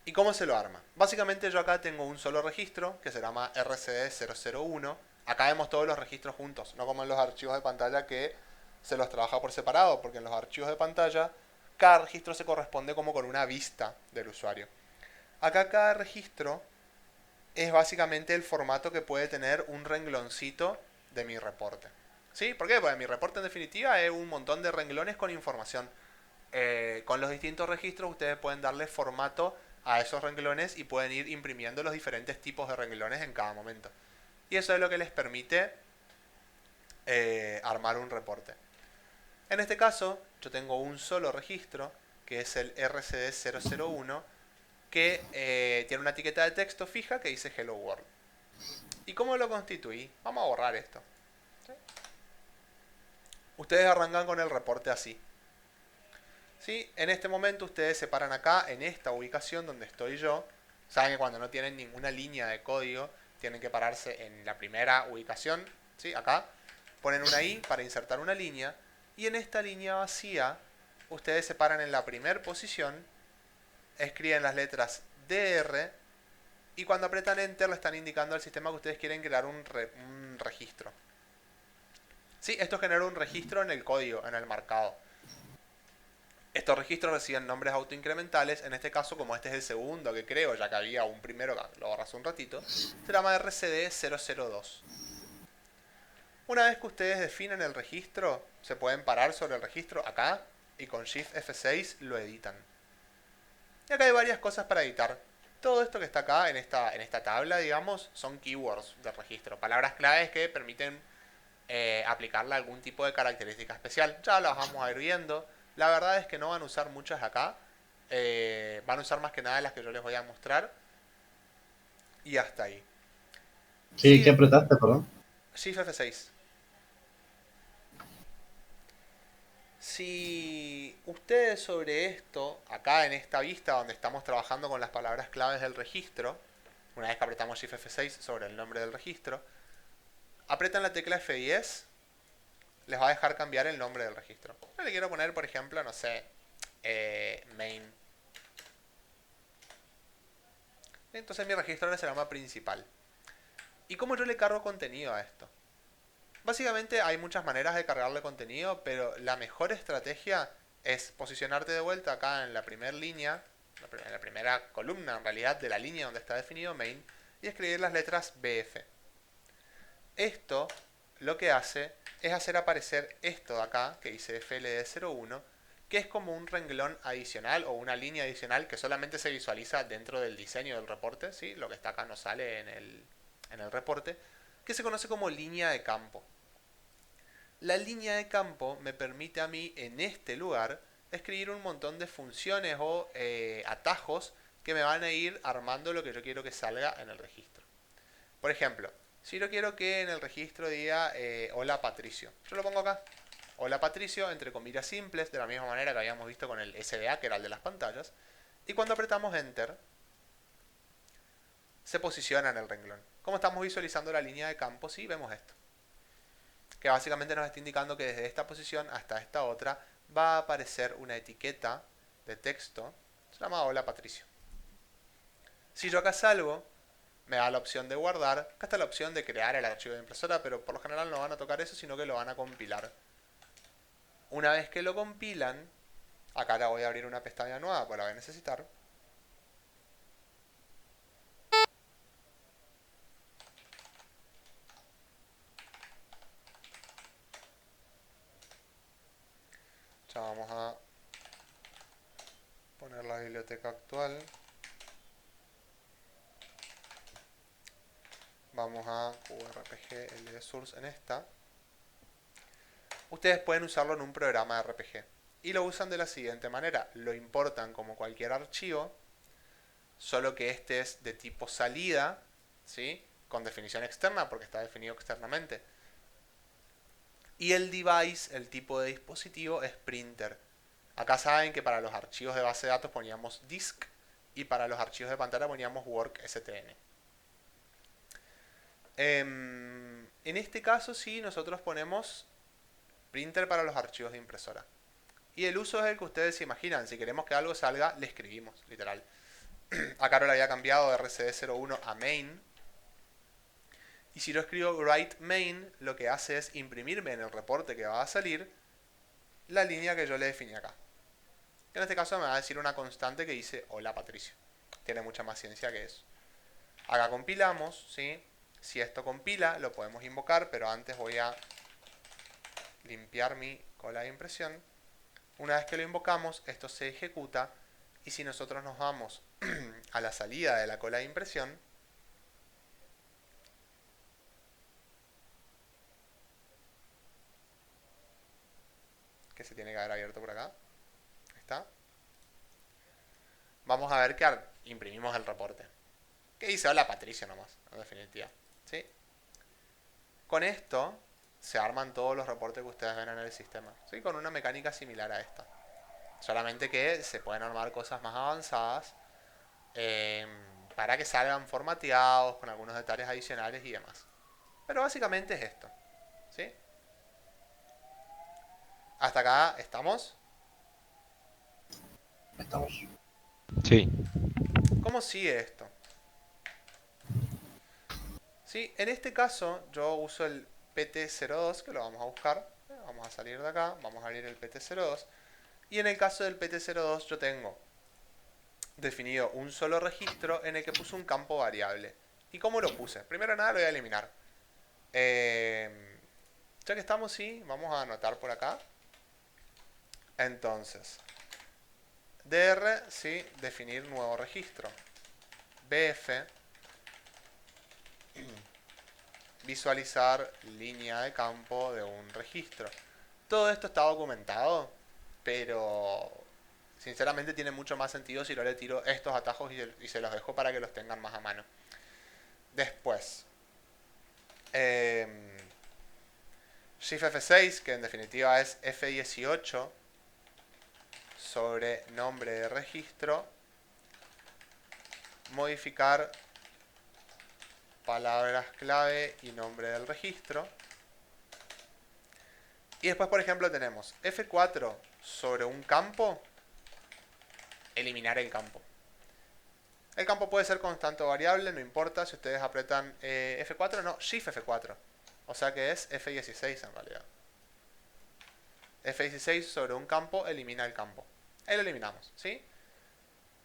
¿Y cómo se lo arma? Básicamente yo acá tengo un solo registro que se llama RCD001. Acá vemos todos los registros juntos, no como en los archivos de pantalla que se los trabaja por separado, porque en los archivos de pantalla cada registro se corresponde como con una vista del usuario. Acá cada registro es básicamente el formato que puede tener un rengloncito de mi reporte. ¿Sí? ¿Por qué? Pues mi reporte en definitiva es un montón de renglones con información. Con los distintos registros ustedes pueden darle formato a esos renglones y pueden ir imprimiendo los diferentes tipos de renglones en cada momento. Y eso es lo que les permite armar un reporte. En este caso, yo tengo un solo registro, que es el RCD001, que tiene una etiqueta de texto fija que dice Hello World. ¿Y cómo lo constituí? Vamos a borrar esto. ¿Sí? Ustedes arrancan con el reporte así. ¿Sí? En este momento ustedes se paran acá, en esta ubicación donde estoy yo. Saben que cuando no tienen ninguna línea de código, tienen que pararse en la primera ubicación. ¿Sí? Acá. Ponen una I para insertar una línea. Y en esta línea vacía, ustedes se paran en la primera posición, escriben las letras DR, y cuando apretan Enter le están indicando al sistema que ustedes quieren crear un registro. Sí, esto genera un registro en el código, en el marcado. Estos registros reciben nombres autoincrementales. En este caso, como este es el segundo que creo, ya que había un primero que lo borré hace un ratito, se llama RCD002. Una vez que ustedes definen el registro, se pueden parar sobre el registro acá y con Shift F6 lo editan. Y acá hay varias cosas para editar. Todo esto que está acá en esta tabla, digamos, son keywords de registro. Palabras claves que permiten aplicarle algún tipo de característica especial. Ya las vamos a ir viendo. La verdad es que no van a usar muchas acá. Van a usar más que nada las que yo les voy a mostrar. Y hasta ahí. Sí, ¿qué apretaste, perdón? Shift F6. Si ustedes sobre esto, acá en esta vista donde estamos trabajando con las palabras claves del registro, una vez que apretamos Shift F6 sobre el nombre del registro, apretan la tecla F10, les va a dejar cambiar el nombre del registro. Yo le quiero poner, por ejemplo, no sé, main. Entonces mi registro ahora se llama principal. ¿Y cómo yo le cargo contenido a esto? Básicamente hay muchas maneras de cargarle contenido, pero la mejor estrategia es posicionarte de vuelta acá en la primera línea, en la primera columna en realidad de la línea donde está definido main, y escribir las letras BF. Esto lo que hace es hacer aparecer esto de acá, que dice FLD01, que es como un renglón adicional o una línea adicional que solamente se visualiza dentro del diseño del reporte, ¿sí? Lo que está acá no sale en el reporte, que se conoce como línea de campo. La línea de campo me permite a mí en este lugar escribir un montón de funciones o atajos que me van a ir armando lo que yo quiero que salga en el registro. Por ejemplo, si yo quiero que en el registro diga hola Patricio, yo lo pongo acá. Hola Patricio, entre comillas simples, de la misma manera que habíamos visto con el SDA, que era el de las pantallas. Y cuando apretamos Enter, se posiciona en el renglón. Como estamos visualizando la línea de campo, sí, vemos esto. Que básicamente nos está indicando que desde esta posición hasta esta otra va a aparecer una etiqueta de texto. Se llama Hola Patricio. Si yo acá salgo, me da la opción de guardar. Acá está la opción de crear el archivo de impresora, pero por lo general no van a tocar eso, sino que lo van a compilar. Una vez que lo compilan, acá ahora voy a abrir una pestaña nueva, pues la voy a necesitar. Ya vamos a poner la biblioteca actual. Vamos a QRPG LD-Source en esta. Ustedes pueden usarlo en un programa de RPG. Y lo usan de la siguiente manera. Lo importan como cualquier archivo, solo que este es de tipo salida, ¿sí? Con definición externa, porque está definido externamente. Y el device, el tipo de dispositivo, es printer. Acá saben que para los archivos de base de datos poníamos disk y para los archivos de pantalla poníamos workstn. En este caso sí, nosotros ponemos printer para los archivos de impresora. Y el uso es el que ustedes se imaginan. Si queremos que algo salga, le escribimos, literal. Acá no le había cambiado de RCD01 a main. Y si yo escribo write main, lo que hace es imprimirme en el reporte que va a salir la línea que yo le definí acá. En este caso me va a decir una constante que dice hola Patricio. Tiene mucha más ciencia que eso. Acá compilamos, ¿sí? Si esto compila, lo podemos invocar, pero antes voy a limpiar mi cola de impresión. Una vez que lo invocamos, esto se ejecuta y si nosotros nos vamos a la salida de la cola de impresión, que se tiene que haber abierto por acá, ahí está, vamos a ver que imprimimos el reporte. Que dice hola Patricio nomás, en definitiva. ¿Sí? Con esto se arman todos los reportes que ustedes ven en el sistema, ¿sí? Con una mecánica similar a esta. Solamente que se pueden armar cosas más avanzadas para que salgan formateados con algunos detalles adicionales y demás. Pero básicamente es esto. ¿Sí? Hasta acá estamos. Estamos. Sí. ¿Cómo sigue esto? ¿Sí? En este caso yo uso el PT02, que lo vamos a buscar. Vamos a salir de acá, vamos a abrir el PT02. Y en el caso del PT02 yo tengo definido un solo registro en el que puse un campo variable. ¿Y cómo lo puse? Primero nada lo voy a eliminar. Ya que estamos, sí, vamos a anotar por acá. Entonces, dr, sí, definir nuevo registro. bf, visualizar línea de campo de un registro. Todo esto está documentado, pero sinceramente tiene mucho más sentido si no le tiro estos atajos y se los dejo para que los tengan más a mano. Después, Shift F6, que en definitiva es F18, sobre nombre de registro, modificar palabras clave y nombre del registro. Y después, por ejemplo, tenemos F4 sobre un campo, eliminar el campo. El campo puede ser constante o variable, no importa. Si ustedes apretan F4, no, Shift F4. O sea que es F16 en realidad. F16 sobre un campo, elimina el campo. Ahí lo eliminamos, ¿sí?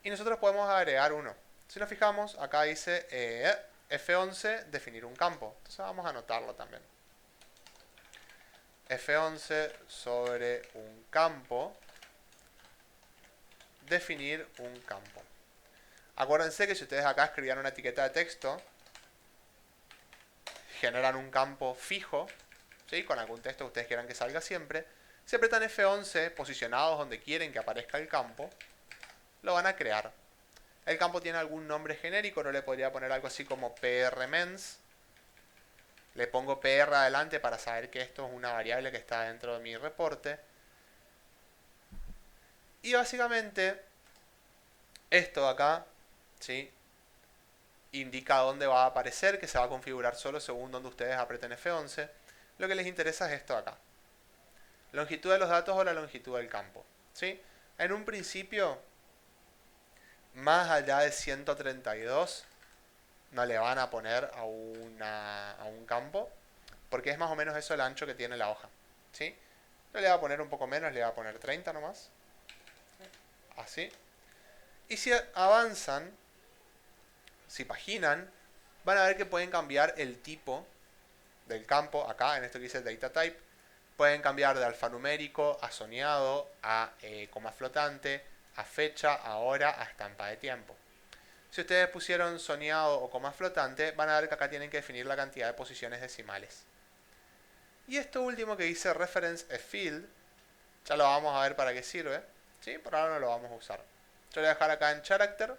Y nosotros podemos agregar uno. Si nos fijamos, acá dice F11, definir un campo. Entonces vamos a anotarlo también. F11 sobre un campo, definir un campo. Acuérdense que si ustedes acá escribían una etiqueta de texto, generan un campo fijo, ¿sí? Con algún texto que ustedes quieran que salga siempre. Si apretan F11 posicionados donde quieren que aparezca el campo, lo van a crear. El campo tiene algún nombre genérico, no le podría poner algo así como prmens. Le pongo PR adelante para saber que esto es una variable que está dentro de mi reporte. Y básicamente, esto de acá, ¿sí? Indica dónde va a aparecer, que se va a configurar solo según donde ustedes aprieten F11. Lo que les interesa es esto de acá. Longitud de los datos o la longitud del campo, ¿sí? En un principio, más allá de 132, no le van a poner a un campo, porque es más o menos eso el ancho que tiene la hoja, ¿sí? No le va a poner un poco menos, le va a poner 30 nomás. Así. Y si avanzan, si paginan, van a ver que pueden cambiar el tipo del campo, acá en esto que dice data type. Pueden cambiar de alfanumérico a soñado, a coma flotante, a fecha, a hora, a estampa de tiempo. Si ustedes pusieron soñado o coma flotante, van a ver que acá tienen que definir la cantidad de posiciones decimales. Y esto último que dice reference a field, ya lo vamos a ver para qué sirve. ¿Sí? Por ahora no lo vamos a usar. Yo lo voy a dejar acá en character,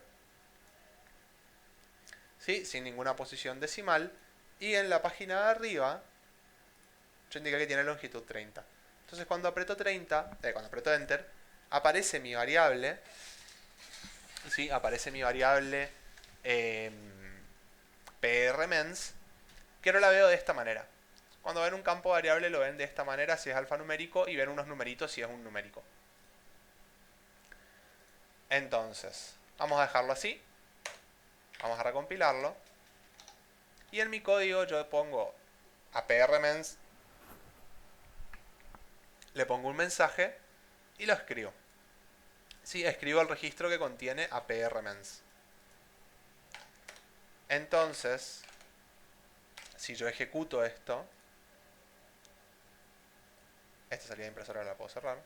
¿sí? Sin ninguna posición decimal. Y en la página de arriba, yo indica que tiene longitud 30. Entonces cuando aprieto 30, cuando aprieto enter, aparece mi variable. ¿Sí? Aparece mi variable prmens, que no la veo de esta manera. Cuando ven un campo variable lo ven de esta manera si es alfanumérico y ven unos numeritos si es un numérico. Entonces, vamos a dejarlo así. Vamos a recompilarlo. Y en mi código yo pongo a prmens, le pongo un mensaje y lo escribo. Sí, escribo el registro que contiene a prmens. Entonces, si yo ejecuto esto, esta salida de impresora la puedo cerrar,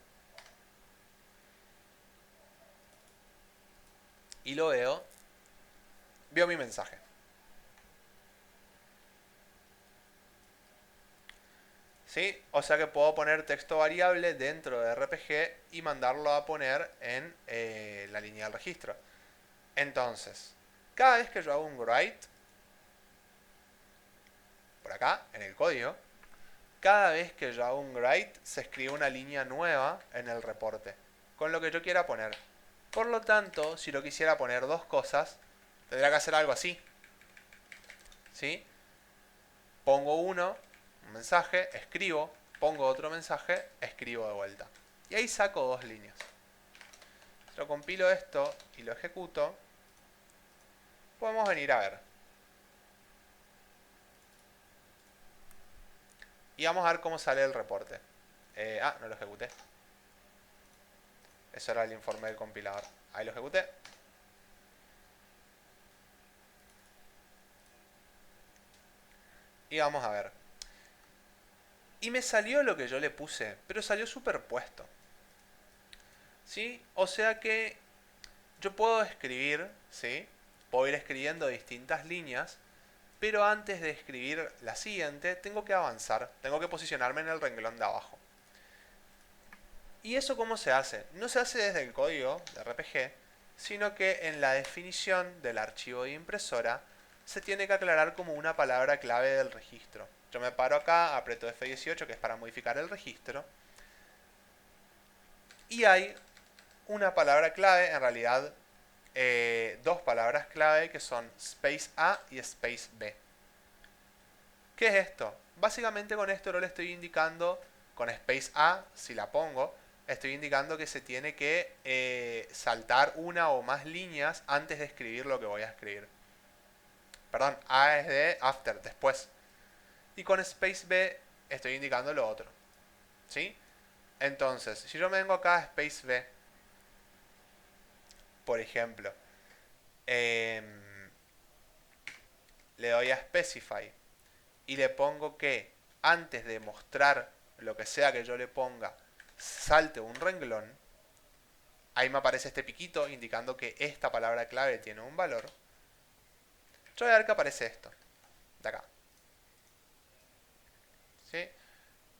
y lo veo mi mensaje. ¿Sí? O sea que puedo poner texto variable dentro de RPG y mandarlo a poner en la línea del registro. Entonces, cada vez que yo hago un write, por acá, en el código, cada vez que yo hago un write, se escribe una línea nueva en el reporte, con lo que yo quiera poner. Por lo tanto, si yo quisiera poner dos cosas, tendría que hacer algo así. ¿Sí? Pongo un mensaje, escribo, pongo otro mensaje, escribo de vuelta. Y ahí saco dos líneas. Si yo compilo esto y lo ejecuto, podemos venir a ver. Y vamos a ver cómo sale el reporte. No lo ejecuté. Eso era el informe del compilador. Ahí lo ejecuté. Y vamos a ver. Y me salió lo que yo le puse, pero salió superpuesto. ¿Sí? O sea que yo puedo escribir, ¿sí? Puedo ir escribiendo distintas líneas, pero antes de escribir la siguiente tengo que avanzar, tengo que posicionarme en el renglón de abajo. ¿Y eso cómo se hace? No se hace desde el código de RPG, sino que en la definición del archivo de impresora se tiene que aclarar como una palabra clave del registro. Yo me paro acá, aprieto F18, que es para modificar el registro, y hay una palabra clave, en realidad dos palabras clave, que son space A y space B. ¿Qué es esto? Básicamente con esto no le estoy indicando, con space A, si la pongo, estoy indicando que se tiene que saltar una o más líneas antes de escribir lo que voy a escribir. Perdón, A es de after, después. Y con space B estoy indicando lo otro. ¿Sí? Entonces, si yo me vengo acá a space B, por ejemplo, le doy a specify y le pongo que antes de mostrar lo que sea que yo le ponga, salte un renglón, ahí me aparece este piquito indicando que esta palabra clave tiene un valor. Yo voy a ver que aparece esto, de acá. ¿Sí?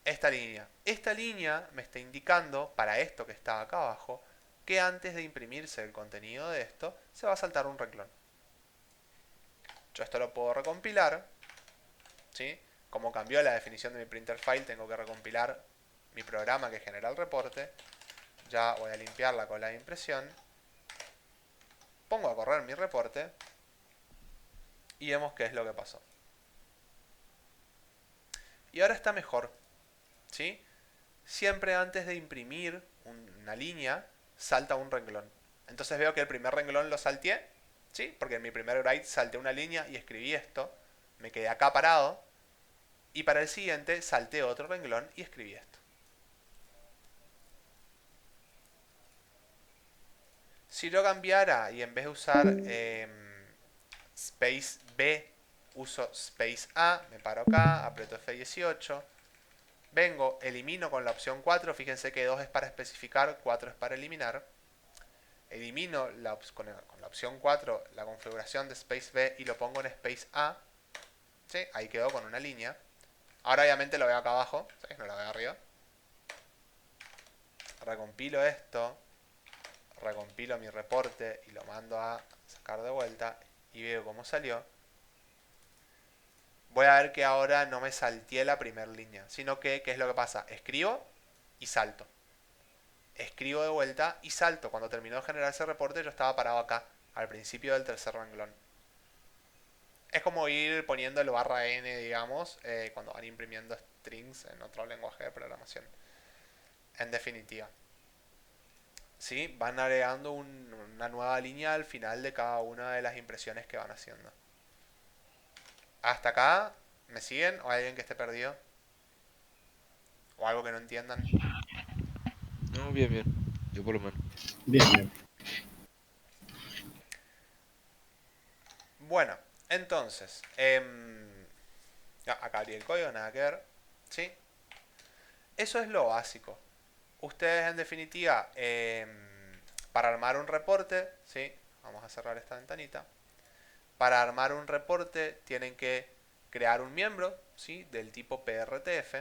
Esta línea. Esta línea me está indicando, para esto que está acá abajo, que antes de imprimirse el contenido de esto, se va a saltar un renglón. Yo esto lo puedo recompilar, ¿sí? Como cambió la definición de mi printer file, tengo que recompilar mi programa que genera el reporte. Ya voy a limpiar la cola de impresión. Pongo a correr mi reporte y vemos qué es lo que pasó. Y ahora está mejor, ¿sí? Siempre antes de imprimir una línea, salta un renglón. Entonces veo que el primer renglón lo salteé, ¿sí? Porque en mi primer write salté una línea y escribí esto. Me quedé acá parado. Y para el siguiente salté otro renglón y escribí esto. Si yo cambiara y en vez de usar space B, uso space A, me paro acá, aprieto F18, vengo, elimino con la opción 4, fíjense que 2 es para especificar, 4 es para eliminar. Elimino con la opción 4 la configuración de space B y lo pongo en space A. ¿Sí? Ahí quedó con una línea. Ahora obviamente lo veo acá abajo, ¿sí? No lo veo arriba. Recompilo esto, recompilo mi reporte y lo mando a sacar de vuelta y veo cómo salió. Voy a ver que ahora no me salteé la primera línea, sino que, ¿qué es lo que pasa? Escribo y salto. Escribo de vuelta y salto. Cuando terminó de generar ese reporte yo estaba parado acá, al principio del tercer renglón. Es como ir poniendo el barra n, digamos, cuando van imprimiendo strings en otro lenguaje de programación. En definitiva. ¿Sí? Van agregando una nueva línea al final de cada una de las impresiones que van haciendo. ¿Hasta acá me siguen o hay alguien que esté perdido? ¿O algo que no entiendan? No, bien, bien. Yo por lo menos. Bien, bien. Bueno, entonces, acá abrí el código, nada que ver, ¿sí? Eso es lo básico. Ustedes en definitiva, para armar un reporte, ¿sí? Vamos a cerrar esta ventanita. Para armar un reporte tienen que crear un miembro, ¿sí? Del tipo PRTF.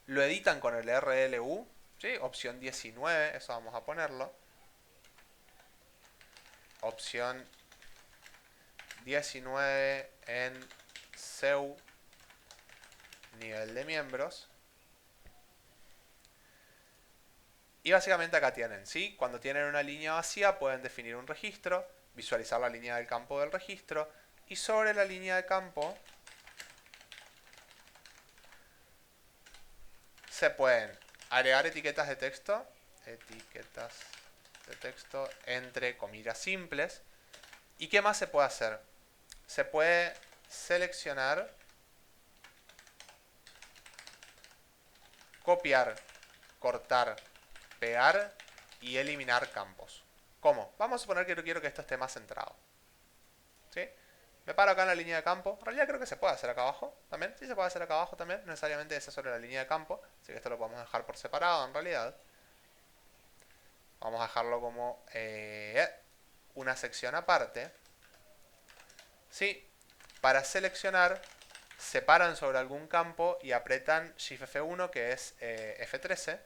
Lo editan con el RLU, ¿sí? Opción 19, eso vamos a ponerlo. Opción 19 en SEU nivel de miembros. Y básicamente acá tienen, ¿sí? Cuando tienen una línea vacía pueden definir un registro, visualizar la línea del campo del registro y sobre la línea de campo se pueden agregar etiquetas de texto entre comillas simples. ¿Y qué más se puede hacer? Se puede seleccionar, copiar, cortar, pegar y eliminar campos. ¿Cómo? Vamos a suponer que yo quiero que esto esté más centrado. ¿Sí? Me paro acá en la línea de campo. En realidad creo que se puede hacer acá abajo también. Sí, se puede hacer acá abajo también. No necesariamente es sobre la línea de campo. Así que esto lo podemos dejar por separado en realidad. Vamos a dejarlo como una sección aparte. Sí, para seleccionar, se paran sobre algún campo y apretan Shift F1, que es F13.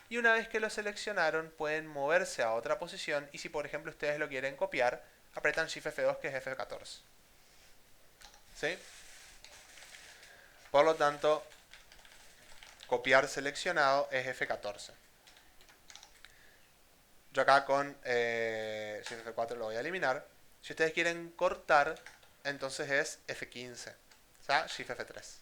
Y una vez que lo seleccionaron, pueden moverse a otra posición. Y si por ejemplo ustedes lo quieren copiar, apretan Shift F2, que es F14. ¿Sí? Por lo tanto, copiar seleccionado es F14. Yo acá con Shift F4 lo voy a eliminar. Si ustedes quieren cortar, entonces es F15. O sea, Shift F3.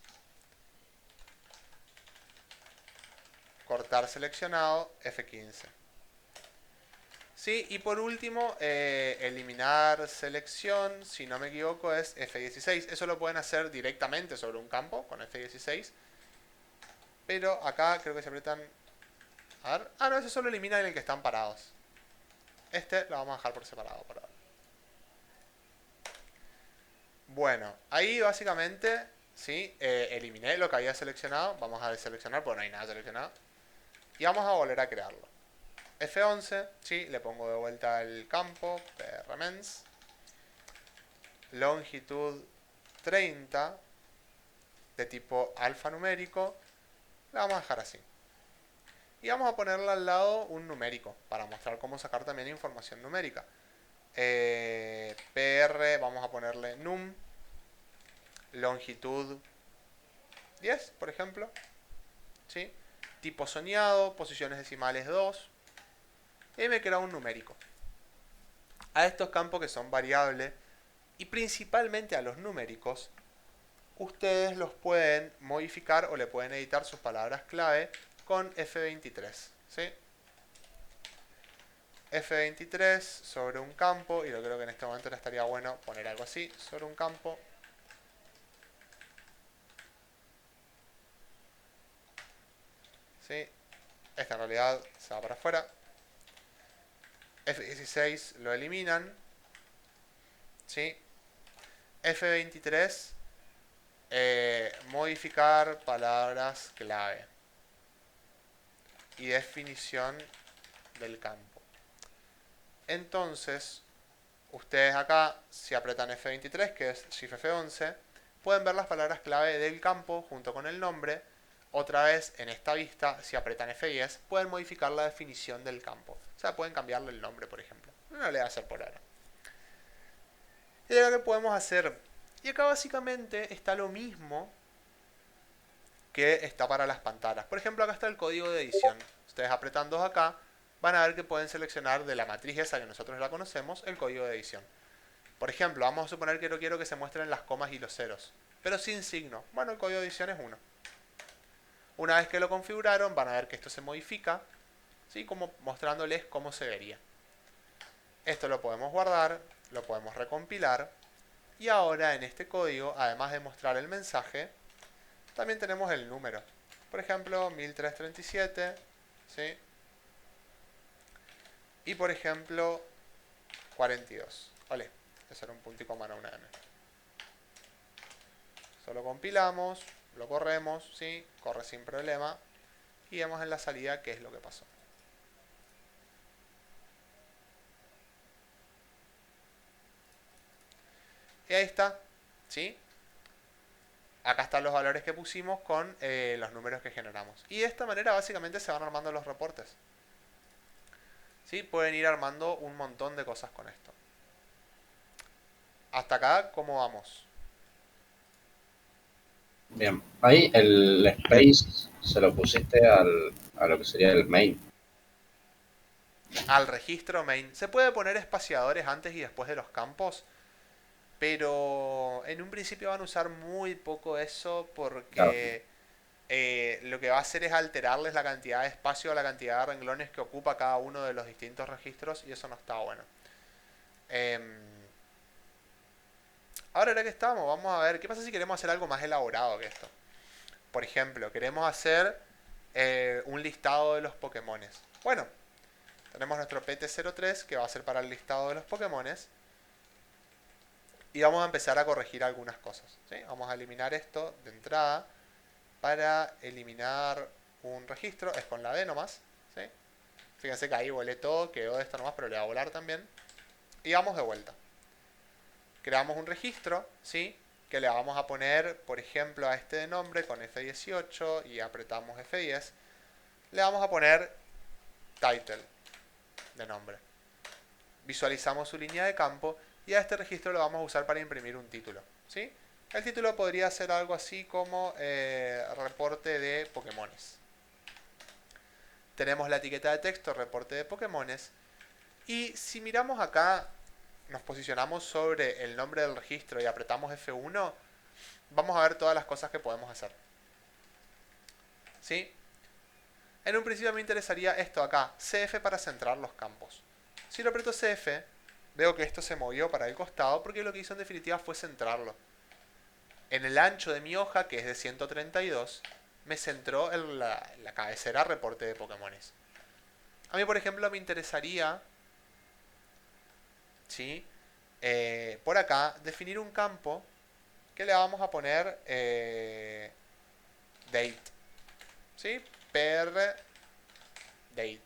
Cortar seleccionado, F15. Sí, y por último, eliminar selección, si no me equivoco, es F16. Eso lo pueden hacer directamente sobre un campo con F16. Pero acá creo que se apretan... A ver. Ah, no, eso solo elimina en el que están parados. Este lo vamos a dejar por separado por ahora. Bueno, ahí básicamente, sí, eliminé lo que había seleccionado. Vamos a deseleccionar porque no hay nada seleccionado. Y vamos a volver a crearlo. F11, sí, le pongo de vuelta el campo, prmens. Longitud 30, de tipo alfanumérico. La vamos a dejar así. Y vamos a ponerle al lado un numérico, para mostrar cómo sacar también información numérica. PR, vamos a ponerle num. Longitud 10, por ejemplo. ¿Sí? Tipo soñado, posiciones decimales 2. Y me queda un numérico. A estos campos que son variables, y principalmente a los numéricos, ustedes los pueden modificar o le pueden editar sus palabras clave con F23. ¿Sí? F23 sobre un campo, y yo creo que en este momento no estaría bueno poner algo así, sobre un campo. ¿Sí? Esta en realidad se va para afuera. F16 lo eliminan. ¿Sí? F23, modificar palabras clave. Y definición del campo. Entonces, ustedes acá, si apretan F23, que es Shift F11, pueden ver las palabras clave del campo junto con el nombre. Otra vez, en esta vista, si apretan F10, pueden modificar la definición del campo. O sea, pueden cambiarle el nombre, por ejemplo. No le voy a hacer por ahora. Y acá que podemos hacer. Y acá básicamente está lo mismo que está para las pantallas. Por ejemplo, acá está el código de edición. Ustedes apretan 2 acá, van a ver que pueden seleccionar de la matriz esa que nosotros la conocemos, el código de edición. Por ejemplo, vamos a suponer que no quiero que se muestren las comas y los ceros, pero sin signo. Bueno, el código de edición es 1. Una vez que lo configuraron, van a ver que esto se modifica, ¿sí? Como mostrándoles cómo se vería. Esto lo podemos guardar, lo podemos recompilar. Y ahora en este código, además de mostrar el mensaje, también tenemos el número. Por ejemplo, 1337, ¿sí? Y por ejemplo, 42. Vale, eso era un punto y coma, no una M. Solo compilamos, lo corremos, ¿sí? Corre sin problema. Y vemos en la salida qué es lo que pasó. Y ahí está, ¿sí? Acá están los valores que pusimos con los números que generamos. Y de esta manera básicamente se van armando los reportes. ¿Sí? Pueden ir armando un montón de cosas con esto. Hasta acá, ¿cómo vamos? Bien, ahí el space se lo pusiste a lo que sería el main. Al registro main. Se puede poner espaciadores antes y después de los campos, pero en un principio van a usar muy poco eso porque lo que va a hacer es alterarles la cantidad de espacio a la cantidad de renglones que ocupa cada uno de los distintos registros y eso no está bueno. Ahora ya que estamos, vamos a ver qué pasa si queremos hacer algo más elaborado que esto. Por ejemplo, queremos hacer un listado de los Pokémones. Bueno, tenemos nuestro PT03 que va a ser para el listado de los Pokémones. Y vamos a empezar a corregir algunas cosas. ¿Sí? Vamos a eliminar esto de entrada. Para eliminar un registro es con la D nomás. ¿Sí? Fíjense que ahí volé todo, quedó esto nomás, pero le va a volar también. Y vamos de vuelta. Creamos un registro, ¿sí? Que le vamos a poner, por ejemplo, a este de nombre con F18 y apretamos F10. Le vamos a poner title de nombre. Visualizamos su línea de campo y a este registro lo vamos a usar para imprimir un título, ¿sí? El título podría ser algo así como reporte de Pokémones. Tenemos la etiqueta de texto, reporte de Pokémones. Y si miramos acá, nos posicionamos sobre el nombre del registro y apretamos F1, vamos a ver todas las cosas que podemos hacer. ¿Sí? En un principio me interesaría esto acá, CF para centrar los campos. Si lo aprieto CF, veo que esto se movió para el costado porque lo que hizo en definitiva fue centrarlo. En el ancho de mi hoja, que es de 132, me centró en la cabecera reporte de Pokémones. A mí, por ejemplo, me interesaría, ¿sí? Por acá, definir un campo que le vamos a poner date. ¿Sí? PR date.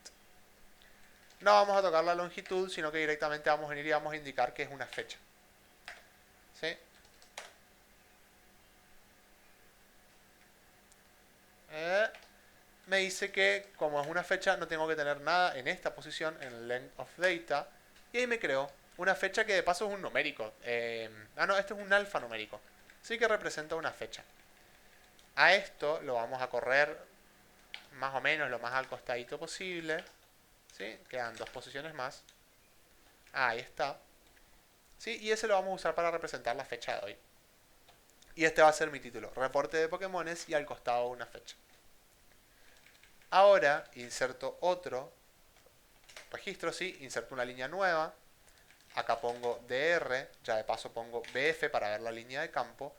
No vamos a tocar la longitud, sino que directamente vamos a venir y vamos a indicar que es una fecha. ¿Sí? Me dice que como es una fecha no tengo que tener nada en esta posición, en el length of data, y ahí me creó una fecha que de paso es un numérico. No, esto es un alfanumérico. Sí que representa una fecha. A esto lo vamos a correr más o menos lo más al costadito posible. ¿Sí? Quedan dos posiciones más. Ahí está. ¿Sí? Y ese lo vamos a usar para representar la fecha de hoy. Y este va a ser mi título. Reporte de Pokémones y al costado una fecha. Ahora inserto otro registro, sí, inserto una línea nueva. Acá pongo DR, ya de paso pongo BF para ver la línea de campo.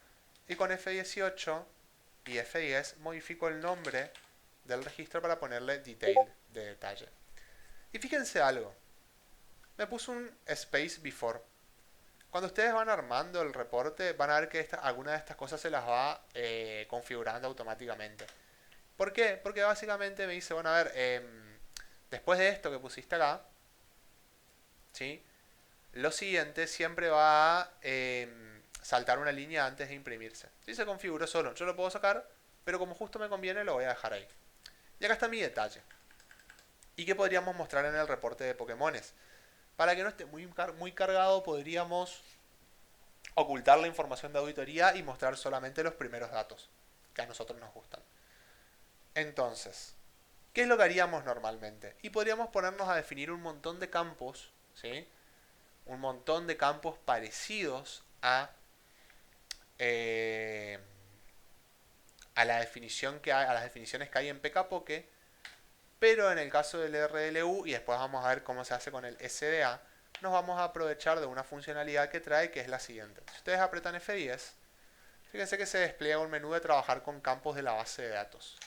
Y con F18 y F10 modifico el nombre del registro para ponerle detail de detalle. Y fíjense algo. Me puso un space before. Cuando ustedes van armando el reporte, van a ver que alguna de estas cosas se las va configurando automáticamente. ¿Por qué? Porque básicamente me dice, bueno, a ver, después de esto que pusiste acá, ¿sí? Lo siguiente siempre va a saltar una línea antes de imprimirse. ¿Sí? Se configuró solo. Yo lo puedo sacar, pero como justo me conviene, lo voy a dejar ahí. Y acá está mi detalle. ¿Y qué podríamos mostrar en el reporte de Pokémones? Para que no esté muy cargado, podríamos ocultar la información de auditoría y mostrar solamente los primeros datos que a nosotros nos gustan. Entonces, ¿qué es lo que haríamos normalmente? Y podríamos ponernos a definir un montón de campos, ¿sí? Un montón de campos parecidos a la definición que hay, a las definiciones que hay en PKPoke, pero en el caso del RLU, y después vamos a ver cómo se hace con el SDA, nos vamos a aprovechar de una funcionalidad que trae, que es la siguiente. Si ustedes apretan F10, fíjense que se despliega un menú de trabajar con campos de la base de datos.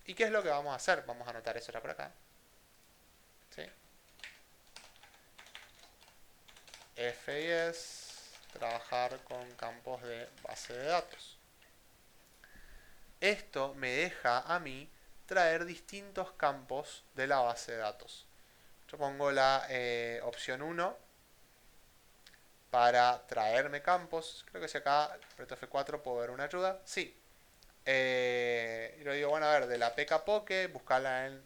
¿Y qué es lo que vamos a hacer? Vamos a anotar eso ya por acá. ¿Sí? F10, trabajar con campos de base de datos. Esto me deja a mí traer distintos campos de la base de datos. Yo pongo la opción 1 para traerme campos. Creo que si acá aprieto F4 puedo ver una ayuda. Sí. Y lo digo, bueno, a ver, de la PKPoke, buscarla en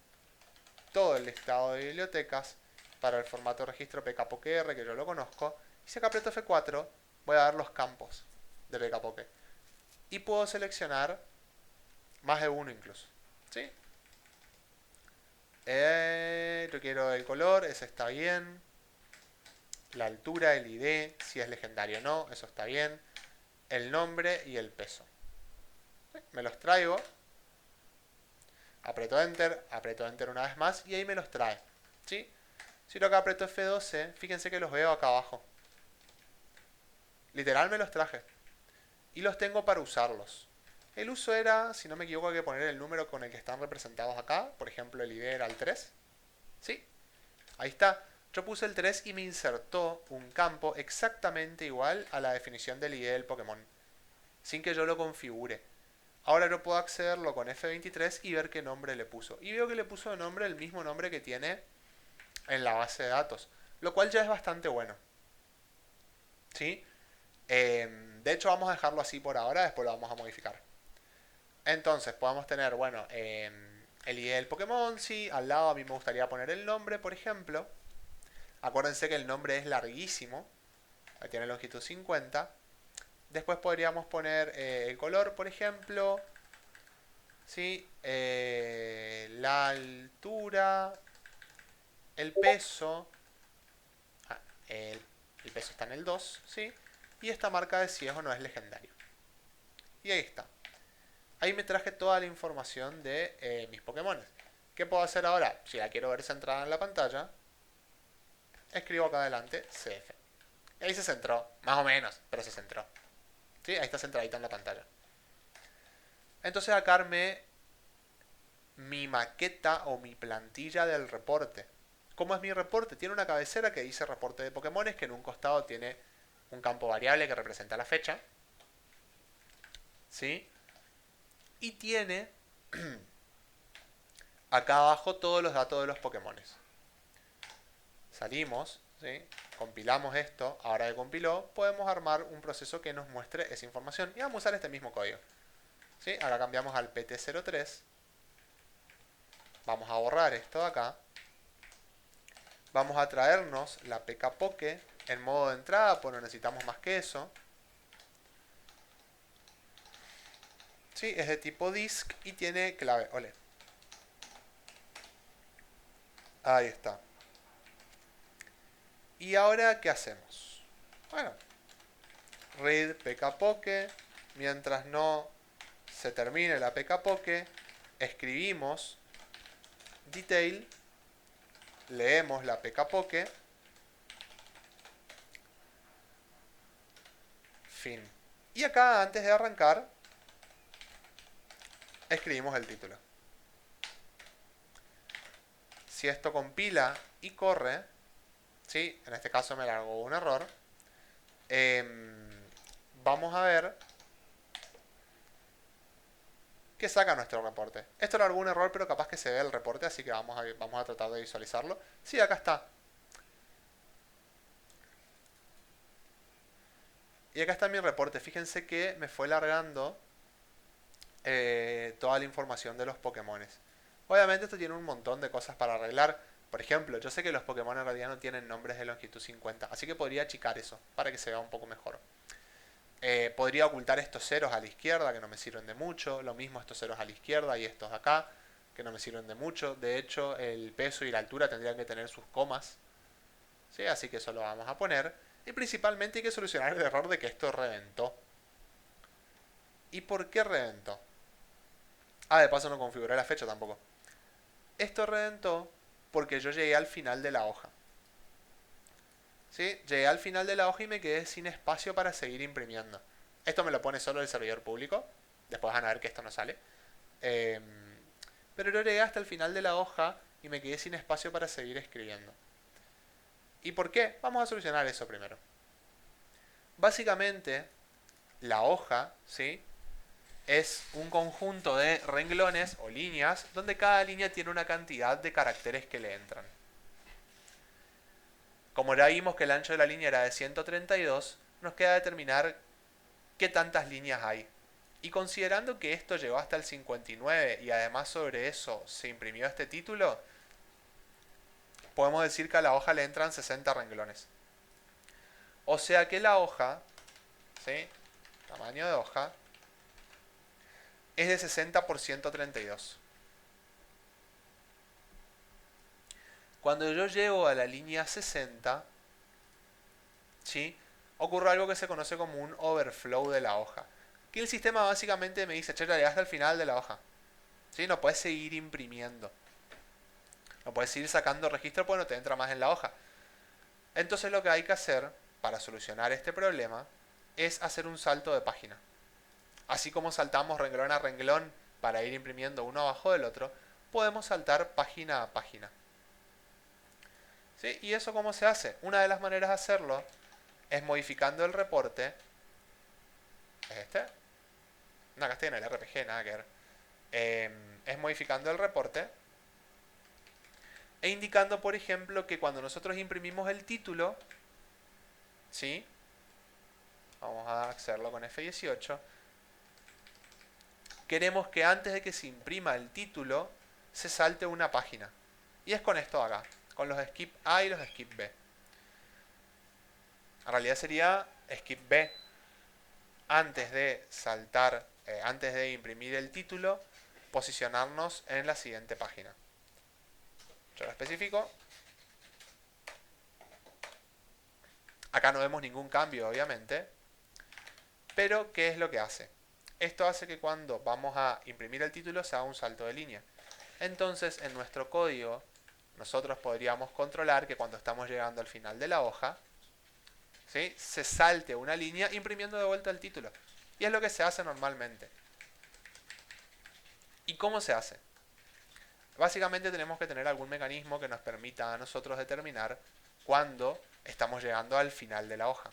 todo el listado de bibliotecas para el formato de registro PKPokeR, que yo lo conozco. Y si acá aprieto F4, voy a ver los campos de PKPoke. Y puedo seleccionar más de uno incluso. ¿Sí? Yo quiero el color, ese está bien. La altura, el ID, si es legendario o no, eso está bien. El nombre y el peso. ¿Sí? Me los traigo. Aprieto Enter una vez más y ahí me los trae. ¿Sí? Si yo acá aprieto F12, fíjense que los veo acá abajo. Literal me los traje. Y los tengo para usarlos. El uso era, si no me equivoco, hay que poner el número con el que están representados acá. Por ejemplo, el ID era el 3. ¿Sí? Ahí está. Yo puse el 3 y me insertó un campo exactamente igual a la definición del ID del Pokémon, sin que yo lo configure. Ahora yo puedo accederlo con F23 y ver qué nombre le puso. Y veo que le puso de nombre el mismo nombre que tiene en la base de datos, lo cual ya es bastante bueno. ¿Sí? De hecho vamos a dejarlo así por ahora, después lo vamos a modificar. Entonces podemos tener, bueno, el ID del Pokémon, sí, al lado a mí me gustaría poner el nombre, por ejemplo. Acuérdense que el nombre es larguísimo, tiene longitud 50. Después podríamos poner el color, por ejemplo, ¿sí? La altura, el peso, el peso está en el 2, ¿sí? Y esta marca de si es o no es legendario. Y ahí está. Ahí me traje toda la información de mis Pokémon. ¿Qué puedo hacer ahora? Si la quiero ver centrada en la pantalla, escribo acá adelante CF. Y ahí se centró, más o menos, pero se centró. ¿Sí? Ahí está centradita en la pantalla. Entonces acá armé mi maqueta o mi plantilla del reporte. ¿Cómo es mi reporte? Tiene una cabecera que dice reporte de Pokémones, que en un costado tiene un campo variable que representa la fecha. ¿Sí? Y tiene acá abajo todos los datos de los Pokémones. Salimos, ¿sí? Compilamos esto. Ahora que compiló, podemos armar un proceso que nos muestre esa información. Y vamos a usar este mismo código. ¿Sí? Ahora cambiamos al PT03. Vamos a borrar esto de acá. Vamos a traernos la PKPoke en modo de entrada, pues no necesitamos más que eso. ¿Sí? Es de tipo disk y tiene clave. Ole. Ahí está. ¿Y ahora qué hacemos? Bueno, read PKPoke. Mientras no se termine la PKPoke, escribimos detail, leemos la PKPoke, fin. Y acá, antes de arrancar, escribimos el título. Si esto compila y corre, ¿sí? En este caso me largó un error, vamos a ver que saca nuestro reporte. Esto era algún error, pero capaz que se ve el reporte, así que vamos a tratar de visualizarlo. Sí, acá está. Y acá está mi reporte. Fíjense que me fue largando toda la información de los Pokémones. Obviamente esto tiene un montón de cosas para arreglar. Por ejemplo, yo sé que los Pokémon en realidad no tienen nombres de longitud 50, así que podría achicar eso para que se vea un poco mejor. Podría ocultar estos ceros a la izquierda, que no me sirven de mucho. Lo mismo estos ceros a la izquierda y estos de acá, que no me sirven de mucho. De hecho, el peso y la altura tendrían que tener sus comas, ¿sí? Así que eso lo vamos a poner. Y principalmente hay que solucionar el error de que esto reventó. ¿Y por qué reventó? Ah, de paso no configuré la fecha tampoco. Esto reventó porque yo llegué al final de la hoja. ¿Sí? Llegué al final de la hoja y me quedé sin espacio para seguir imprimiendo. Esto me lo pone solo el servidor público. Después van a ver que esto no sale. Pero yo llegué hasta el final de la hoja y me quedé sin espacio para seguir escribiendo. ¿Y por qué? Vamos a solucionar eso primero. Básicamente, la hoja, ¿sí? Es un conjunto de renglones o líneas donde cada línea tiene una cantidad de caracteres que le entran. Como ya vimos que el ancho de la línea era de 132, nos queda determinar qué tantas líneas hay. Y considerando que esto llegó hasta el 59 y además sobre eso se imprimió este título, podemos decir que a la hoja le entran 60 renglones. O sea que la hoja, ¿sí? Tamaño de hoja, es de 60 por 132. Cuando yo llego a la línea 60, ¿sí? Ocurre algo que se conoce como un overflow de la hoja. Que el sistema básicamente me dice, che, ya llegaste al final de la hoja. ¿Sí? No puedes seguir imprimiendo. No puedes seguir sacando registro porque no te entra más en la hoja. Entonces lo que hay que hacer para solucionar este problema es hacer un salto de página. Así como saltamos renglón a renglón para ir imprimiendo uno abajo del otro, podemos saltar página a página. ¿Sí? ¿Y eso cómo se hace? Una de las maneras de hacerlo es modificando el reporte. ¿Es este? No, acá estoy en el RPG, nada que ver. Es modificando el reporte e indicando, por ejemplo, que cuando nosotros imprimimos el título, ¿sí? Vamos a hacerlo con F18. Queremos que antes de que se imprima el título, se salte una página. Y es con esto de acá, con los skip A y los skip B. En realidad sería skip B antes de saltar, antes de imprimir el título, posicionarnos en la siguiente página. Yo lo especifico. Acá no vemos ningún cambio, obviamente. Pero, ¿qué es lo que hace? Esto hace que cuando vamos a imprimir el título se haga un salto de línea. Entonces, en nuestro código, nosotros podríamos controlar que cuando estamos llegando al final de la hoja, ¿sí?, se salte una línea imprimiendo de vuelta el título. Y es lo que se hace normalmente. ¿Y cómo se hace? Básicamente tenemos que tener algún mecanismo que nos permita a nosotros determinar cuándo estamos llegando al final de la hoja.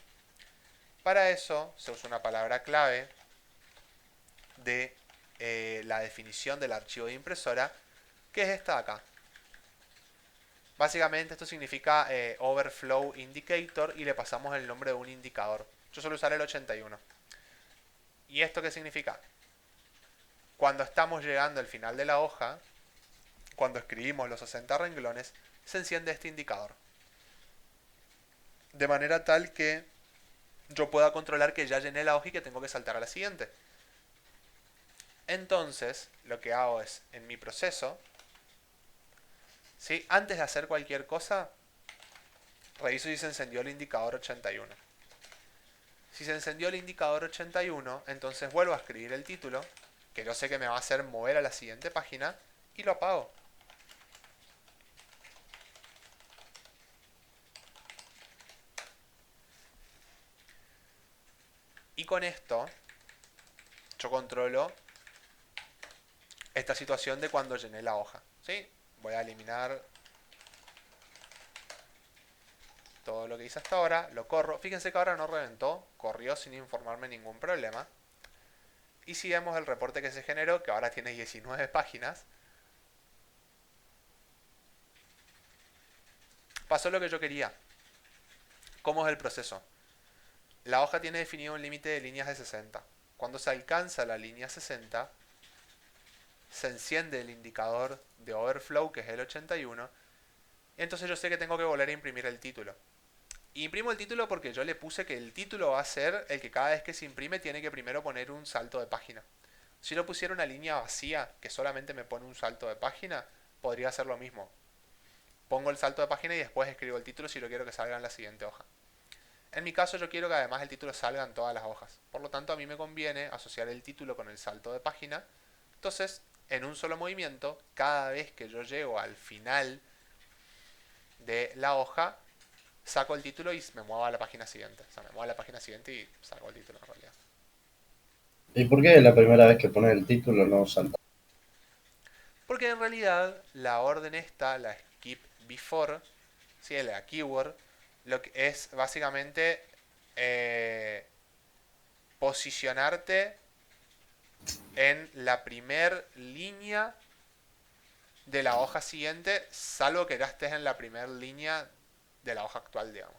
Para eso se usa una palabra clave de la definición del archivo de impresora, que es esta de acá. Básicamente esto significa overflow indicator y le pasamos el nombre de un indicador. Yo suelo usar el 81. ¿Y esto qué significa? Cuando estamos llegando al final de la hoja, cuando escribimos los 60 renglones, se enciende este indicador. De manera tal que yo pueda controlar que ya llené la hoja y que tengo que saltar a la siguiente. Entonces, lo que hago es, en mi proceso, ¿sí?, antes de hacer cualquier cosa, reviso si se encendió el indicador 81. Si se encendió el indicador 81, entonces vuelvo a escribir el título, que yo sé que me va a hacer mover a la siguiente página, y lo apago. Y con esto, yo controlo esta situación de cuando llené la hoja. ¿Sí? Voy a eliminar todo lo que hice hasta ahora, lo corro. Fíjense que ahora no reventó, corrió sin informarme ningún problema. Y si vemos el reporte que se generó, que ahora tiene 19 páginas, pasó lo que yo quería. ¿Cómo es el proceso? La hoja tiene definido un límite de líneas de 60. Cuando se alcanza la línea 60, se enciende el indicador de overflow, que es el 81, y entonces yo sé que tengo que volver a imprimir el título. Y imprimo el título porque yo le puse que el título va a ser el que cada vez que se imprime tiene que primero poner un salto de página. Si yo pusiera una línea vacía que solamente me pone un salto de página, podría hacer lo mismo. Pongo el salto de página y después escribo el título si lo quiero que salga en la siguiente hoja. En mi caso yo quiero que además el título salga en todas las hojas. Por lo tanto a mí me conviene asociar el título con el salto de página. Entonces, en un solo movimiento, cada vez que yo llego al final de la hoja, saco el título y me muevo a la página siguiente. O sea, me muevo a la página siguiente y saco el título en realidad. ¿Y por qué la primera vez que pones el título no salta? Porque en realidad la orden esta, la skip before, ¿sí?, la keyword, lo que es básicamente posicionarte en la primer línea de la hoja siguiente, salvo que ya estés en la primera línea de la hoja actual, digamos.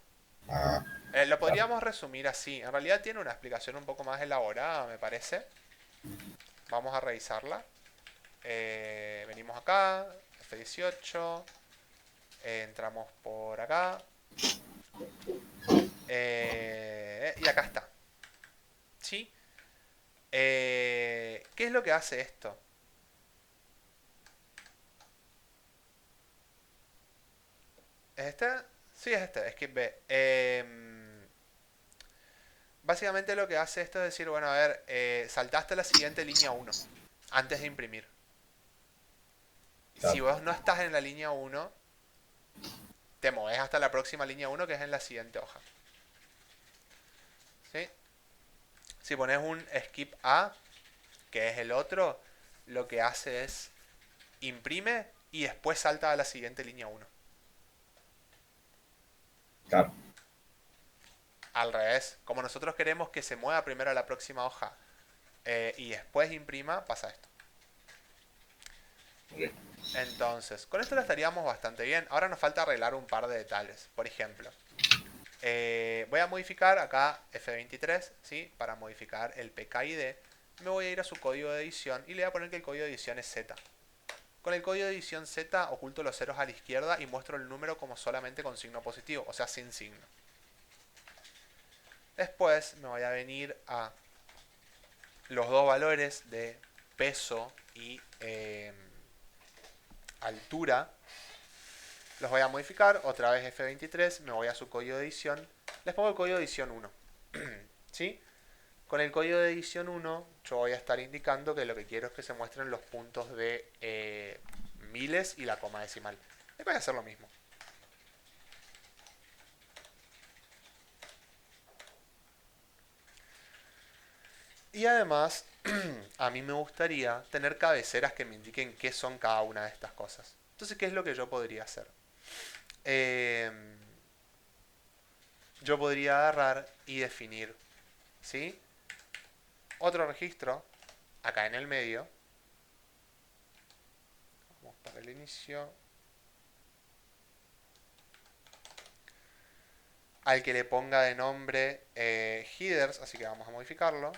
Ah, Lo podríamos resumir así. En realidad tiene una explicación un poco más elaborada, me parece. Vamos a revisarla. Venimos acá, F18, entramos por acá, y acá está. ¿Sí? ¿Qué es lo que hace esto? ¿Es este? Sí, es este, skip B. Básicamente lo que hace esto es decir, bueno, a ver, saltaste a la siguiente línea 1 antes de imprimir. Si vos no estás en la línea 1, te moves hasta la próxima línea 1 que es en la siguiente hoja. ¿Sí? Si pones un skip A, que es el otro, lo que hace es imprime y después salta a la siguiente línea 1. Claro. Al revés, como nosotros queremos que se mueva primero a la próxima hoja y después imprima, pasa esto. Ok. Entonces, con esto lo estaríamos bastante bien. Ahora nos falta arreglar un par de detalles. Por ejemplo, voy a modificar acá F23, ¿sí? Para modificar el PKID. Me voy a ir a su código de edición y le voy a poner que el código de edición es Z. Con el código de edición Z oculto los ceros a la izquierda y muestro el número como solamente con signo positivo, o sea, sin signo. Después me voy a venir a los dos valores de peso y altura. Los voy a modificar, otra vez F23, me voy a su código de edición. Les pongo el código de edición 1. ¿Sí? Con el código de edición 1 yo voy a estar indicando que lo que quiero es que se muestren los puntos de miles y la coma decimal. Les voy a hacer lo mismo. Y además, a mí me gustaría tener cabeceras que me indiquen qué son cada una de estas cosas. Entonces, ¿qué es lo que yo podría hacer? Yo podría agarrar y definir, ¿sí? Otro registro, acá en el medio. Vamos para el inicio. Al que le ponga de nombre headers, así que vamos a modificarlo.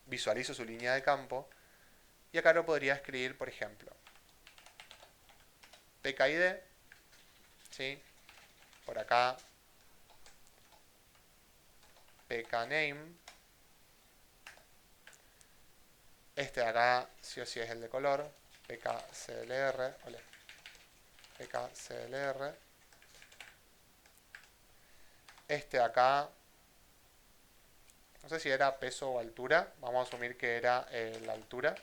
Visualizo su línea de campo. Y acá lo podría escribir, por ejemplo, PKID, ¿sí? Por acá, PKName. Este de acá, sí o sí es el de color, PKCLR, PKCLR. Este de acá, no sé si era peso o altura, vamos a asumir que era la altura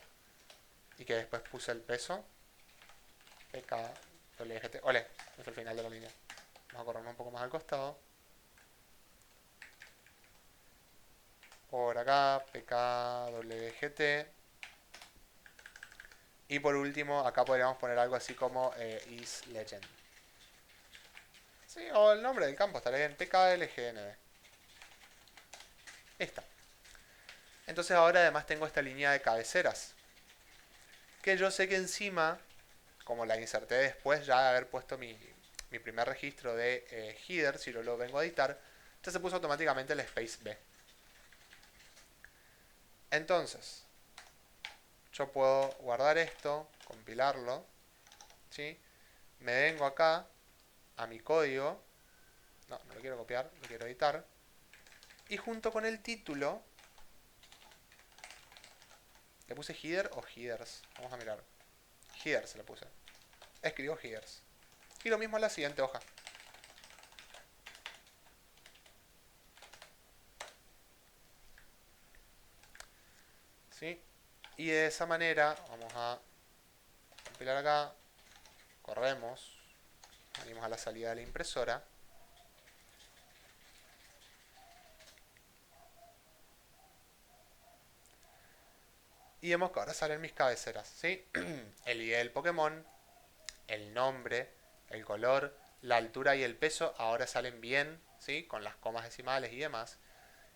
y que después puse el peso. PKWGT, ole, es el final de la línea. Vamos a corrernos un poco más al costado. Por acá, PKWGT. Y por último, acá podríamos poner algo así como isLegend. Sí, o el nombre del campo, estaría bien, PKLGND. Esta. Entonces ahora además tengo esta línea de cabeceras. Que yo sé que encima, como la inserté después ya de haber puesto mi primer registro de header, si yo lo vengo a editar, ya se puso automáticamente el space B. Entonces, yo puedo guardar esto, compilarlo, ¿sí? Me vengo acá a mi código, no lo quiero copiar, lo quiero editar, y junto con el título, ¿le puse header o headers? Vamos a mirar. Headers le puse. Escribo headers. Y lo mismo en la siguiente hoja. ¿Sí? Y de esa manera, vamos a compilar acá, corremos, venimos a la salida de la impresora. Y vemos que ahora salen mis cabeceras, ¿sí? El ID del Pokémon, el nombre, el color, la altura y el peso ahora salen bien, ¿sí? Con las comas decimales y demás.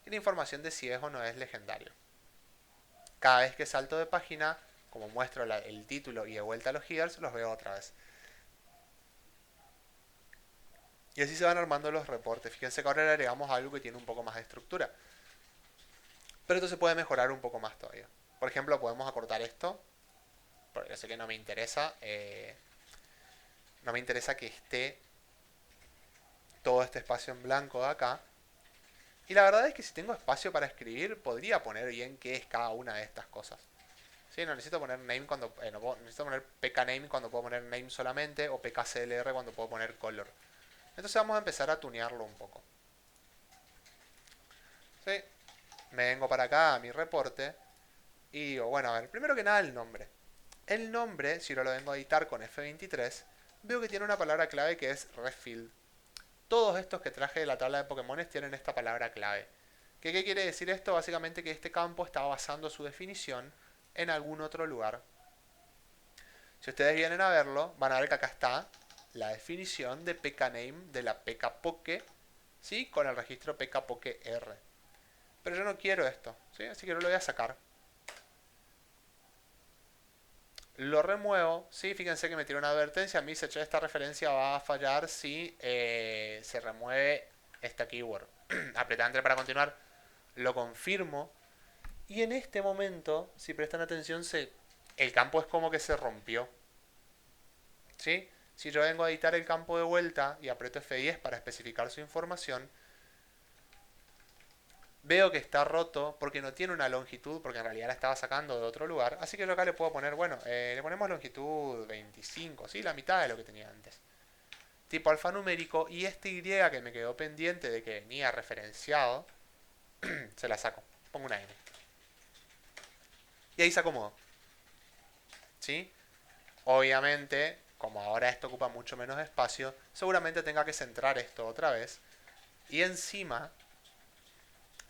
Y la información de si es o no es legendario. Cada vez que salto de página, como muestro el título y de vuelta a los headers, los veo otra vez. Y así se van armando los reportes. Fíjense que ahora le agregamos algo que tiene un poco más de estructura. Pero esto se puede mejorar un poco más todavía. Por ejemplo, podemos acortar esto. Porque yo sé que no me interesa. No me interesa que esté todo este espacio en blanco de acá. Y la verdad es que si tengo espacio para escribir, podría poner bien qué es cada una de estas cosas. Sí, no necesito poner name cuando necesito poner pkname cuando puedo poner name solamente, o pkclr cuando puedo poner color. Entonces vamos a empezar a tunearlo un poco. ¿Sí? Me vengo para acá a mi reporte y digo, bueno, a ver, primero que nada el nombre. El nombre, si yo lo vengo a editar con F23, veo que tiene una palabra clave que es refill. Todos estos que traje de la tabla de Pokémones tienen esta palabra clave. ¿Qué quiere decir esto? Básicamente que este campo está basando su definición en algún otro lugar. Si ustedes vienen a verlo, van a ver que acá está, la definición de pkname de la pkpoke, ¿sí? Con el registro pkpoke r. Pero yo no quiero esto, ¿sí? Así que no lo voy a sacar. Lo remuevo, ¿sí? Fíjense que me tiró una advertencia. Me dice, che, esta referencia va a fallar si se remueve esta keyword. Apretá Enter para continuar. Lo confirmo. Y en este momento, si prestan atención, el campo es como que se rompió. ¿Sí? Si yo vengo a editar el campo de vuelta y aprieto F10 para especificar su información, veo que está roto porque no tiene una longitud, porque en realidad la estaba sacando de otro lugar. Así que yo acá le puedo poner, bueno, le ponemos longitud 25, ¿sí? La mitad de lo que tenía antes. Tipo alfanumérico, y este Y que me quedó pendiente de que venía referenciado, se la saco. Pongo una N. Y ahí se acomodó. ¿Sí? Obviamente, como ahora esto ocupa mucho menos espacio, seguramente tenga que centrar esto otra vez. Y encima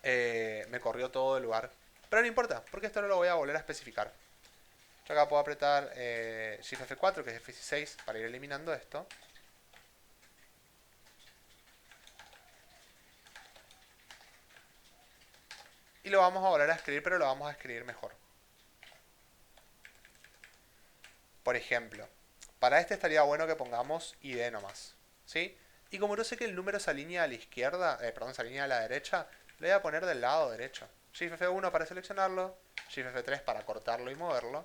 me corrió todo el lugar. Pero no importa, porque esto no lo voy a volver a especificar. Yo acá puedo apretar Shift F4, que es F16, para ir eliminando esto. Y lo vamos a volver a escribir, pero lo vamos a escribir mejor. Por ejemplo, para este estaría bueno que pongamos ID nomás, ¿sí? Y como no sé que el número se alinea a la izquierda, perdón, se alinea a la derecha, le voy a poner del lado derecho. Shift F1 para seleccionarlo, Shift F3 para cortarlo y moverlo,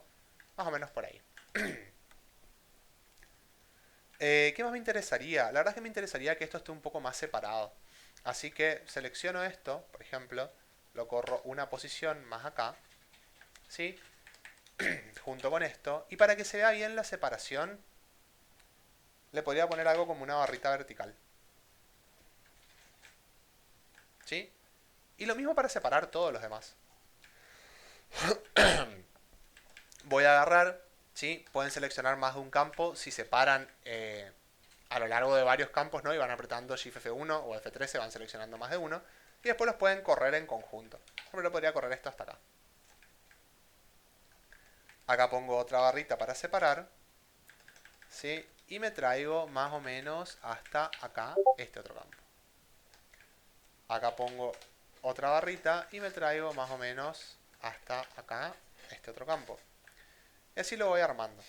más o menos por ahí. ¿Qué más me interesaría? La verdad es que me interesaría que esto esté un poco más separado. Así que selecciono esto, por ejemplo, lo corro una posición más acá, ¿sí? Junto con esto. Y para que se vea bien la separación, le podría poner algo como una barrita vertical. ¿Sí? Y lo mismo para separar todos los demás. Voy a agarrar, ¿sí? Pueden seleccionar más de un campo si separan a lo largo de varios campos, ¿no? Y van apretando Shift F1 o F13, van seleccionando más de uno. Y después los pueden correr en conjunto. Por ejemplo, podría correr esto hasta acá. Acá pongo otra barrita para separar, ¿sí? Y me traigo más o menos hasta acá este otro campo. Acá pongo otra barrita y me traigo más o menos hasta acá este otro campo. Y así lo voy armando.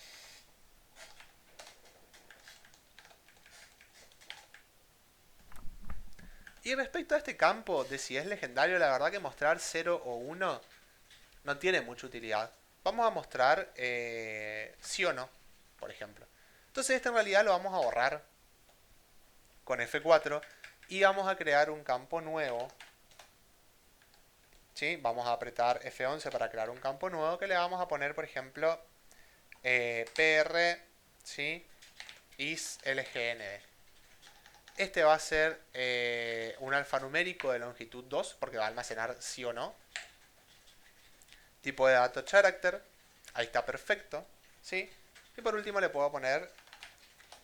Y respecto a este campo de si es legendario, la verdad que mostrar 0 o 1 no tiene mucha utilidad. Vamos a mostrar sí o no, por ejemplo. Entonces este en realidad lo vamos a borrar con F4 y vamos a crear un campo nuevo. ¿Sí? Vamos a apretar F11 para crear un campo nuevo que le vamos a poner, por ejemplo, PR, ¿sí? is LGND. Este va a ser un alfanumérico de longitud 2 porque va a almacenar sí o no. Tipo de dato character. Ahí está perfecto. ¿Sí? Y por último le puedo poner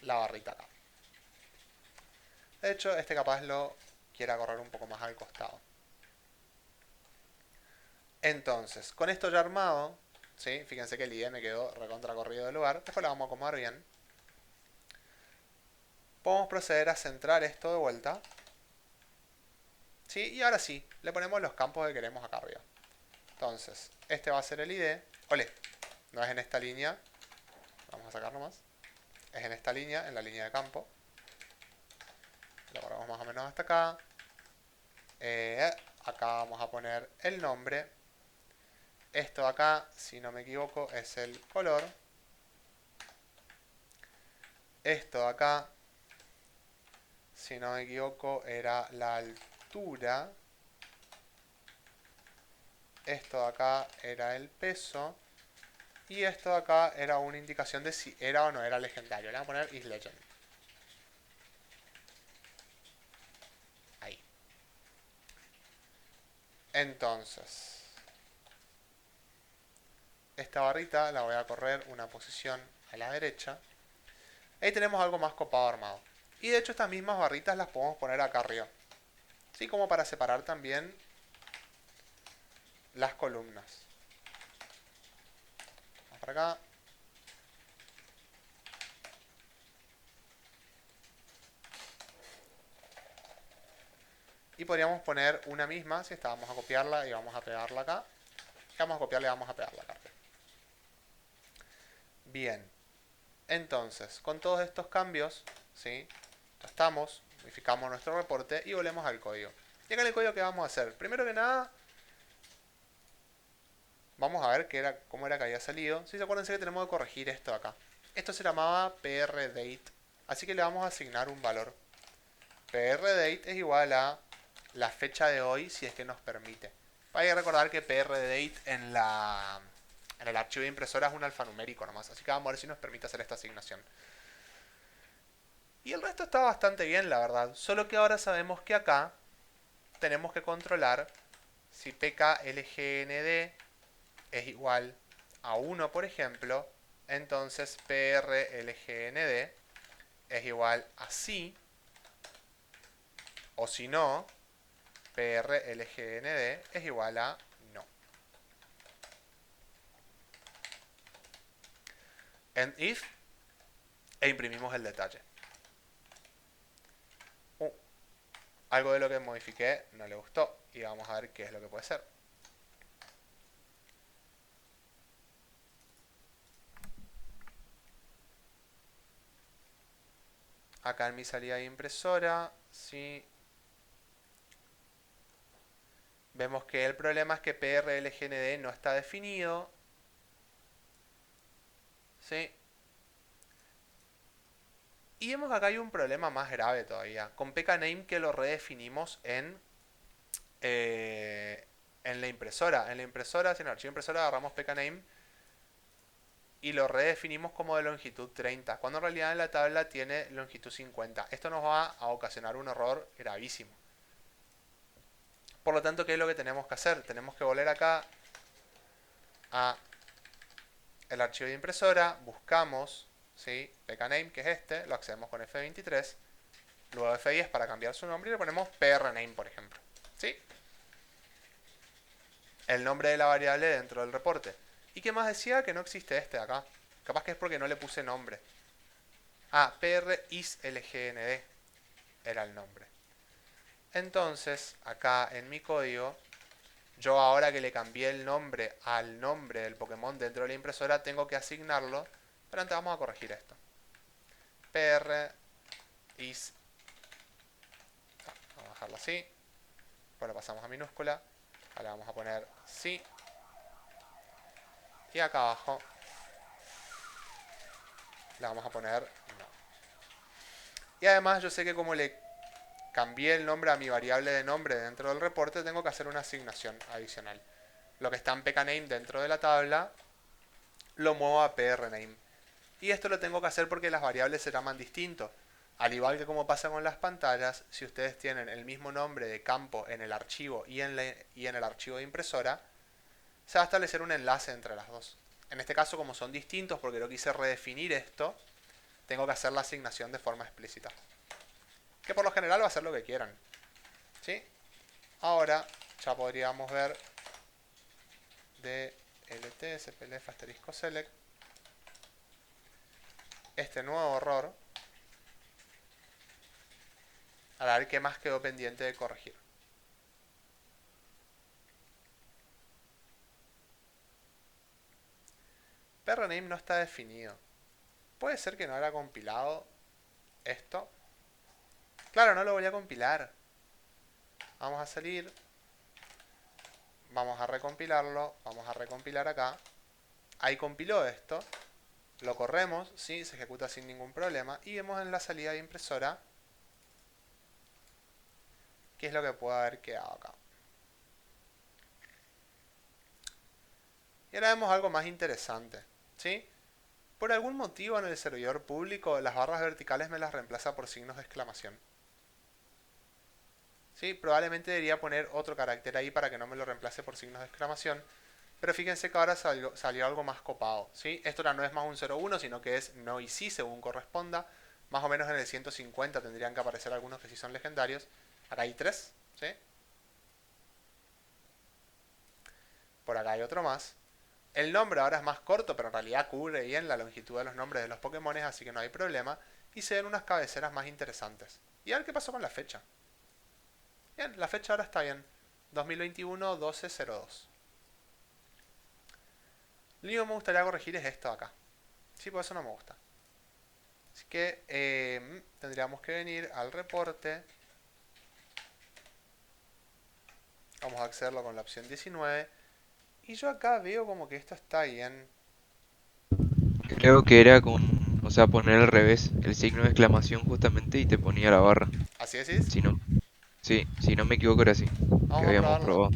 la barrita acá. De hecho, este capaz lo quiera correr un poco más al costado. Entonces, con esto ya armado, ¿sí? Fíjense que el ID me quedó recontra corrido del lugar. Después lo vamos a acomodar bien. Podemos proceder a centrar esto de vuelta. ¿Sí? Y ahora sí, le ponemos los campos que queremos acá arriba. Entonces, este va a ser el ID. Ole, no es en esta línea. Vamos a sacar nomás. Es en esta línea, en la línea de campo. Lo corremos más o menos hasta acá. Acá vamos a poner el nombre. Esto de acá, si no me equivoco, es el color. Esto de acá, si no me equivoco, era la altura. Esto de acá era el peso. Y esto de acá era una indicación de si era o no era legendario. Le vamos a poner is legend. Ahí. Entonces, esta barrita la voy a correr una posición a la derecha. Ahí tenemos algo más copado armado. Y de hecho estas mismas barritas las podemos poner acá arriba. ¿Sí? Como para separar también las columnas. Vamos para acá. Y podríamos poner una misma, si esta vamos a copiarla y vamos a pegarla acá. Y vamos a copiarla y vamos a pegarla acá. Bien. Entonces, con todos estos cambios, ¿sí? Ya estamos, modificamos nuestro reporte y volvemos al código. Y acá en el código, ¿qué vamos a hacer? Primero que nada, vamos a ver cómo era que había salido. Sí, acuérdense que tenemos que corregir esto de acá. Esto se llamaba prdate, así que le vamos a asignar un valor. prdate es igual a la fecha de hoy, si es que nos permite. Hay que recordar que prdate en el archivo de impresora es un alfanumérico nomás, así que vamos a ver si nos permite hacer esta asignación. Y el resto está bastante bien, la verdad. Solo que ahora sabemos que acá tenemos que controlar si pklgnd es igual a 1, por ejemplo. Entonces prlgnd es igual a sí. O si no, prlgnd es igual a no. End if e imprimimos el detalle. Algo de lo que modifiqué no le gustó y vamos a ver qué es lo que puede ser. Acá en mi salida de impresora, sí. Vemos que el problema es que prlgnd no está definido. ¿Sí? Y vemos que acá hay un problema más grave todavía. Con pkname que lo redefinimos en la impresora. En la impresora, en el archivo de impresora agarramos pkname y lo redefinimos como de longitud 30, cuando en realidad en la tabla tiene longitud 50. Esto nos va a ocasionar un error gravísimo. Por lo tanto, ¿qué es lo que tenemos que hacer? Tenemos que volver acá a el archivo de impresora, buscamos, ¿sí? pkname, que es este, lo accedemos con F23, luego F10 para cambiar su nombre y le ponemos prname, por ejemplo. ¿Sí? El nombre de la variable dentro del reporte. ¿Y qué más decía? Que no existe este de acá. Capaz que es porque no le puse nombre. Ah, prislgnd era el nombre. Entonces, acá en mi código, yo ahora que le cambié el nombre al nombre del Pokémon dentro de la impresora, tengo que asignarlo. Pero antes vamos a corregir esto. Vamos a bajarlo así. Después lo pasamos a minúscula. Ahora vamos a poner sí. Y acá abajo le vamos a poner no. Y además yo sé que como le cambié el nombre a mi variable de nombre dentro del reporte, tengo que hacer una asignación adicional. Lo que está en pkname dentro de la tabla lo muevo a prname. Y esto lo tengo que hacer porque las variables se llaman distinto. Al igual que como pasa con las pantallas, si ustedes tienen el mismo nombre de campo en el archivo y en el archivo de impresora, se va a establecer un enlace entre las dos. En este caso, como son distintos, porque yo quise redefinir esto, tengo que hacer la asignación de forma explícita. Que por lo general va a ser lo que quieran. ¿Sí? Ahora ya podríamos ver dlt cplf asterisco select este nuevo error, a ver qué más quedó pendiente de corregir. Prname no está definido. Puede ser que no haya compilado esto. Claro, no lo voy a compilar. Vamos a salir. Vamos a recompilarlo. Vamos a recompilar acá. Ahí compiló esto. Lo corremos, ¿sí? Se ejecuta sin ningún problema. Y vemos en la salida de impresora qué es lo que puede haber quedado acá. Y ahora vemos algo más interesante, ¿sí? Por algún motivo en el servidor público las barras verticales me las reemplaza por signos de exclamación. ¿Sí? Probablemente debería poner otro carácter ahí para que no me lo reemplace por signos de exclamación. Pero fíjense que ahora salió algo más copado, ¿sí? Esto ya no es más un 0,1, sino que es no y sí según corresponda. Más o menos en el 150 tendrían que aparecer algunos que sí son legendarios. Acá hay 3, ¿sí? Por acá hay otro más. El nombre ahora es más corto, pero en realidad cubre bien la longitud de los nombres de los Pokémon, así que no hay problema. Y se ven unas cabeceras más interesantes. Y a ver qué pasó con la fecha. Bien, la fecha ahora está bien. 2021, 12/02. Lo único que me gustaría corregir es esto de acá. Sí, por eso no me gusta. Así que tendríamos que venir al reporte. Vamos a accederlo con la opción 19. Y yo acá veo como que esto está bien. Creo que era con, o sea, poner al revés el signo de exclamación justamente y te ponía la barra. ¿Así decís? Si no, sí, si no me equivoco era así, que Vamos a habíamos probarlo.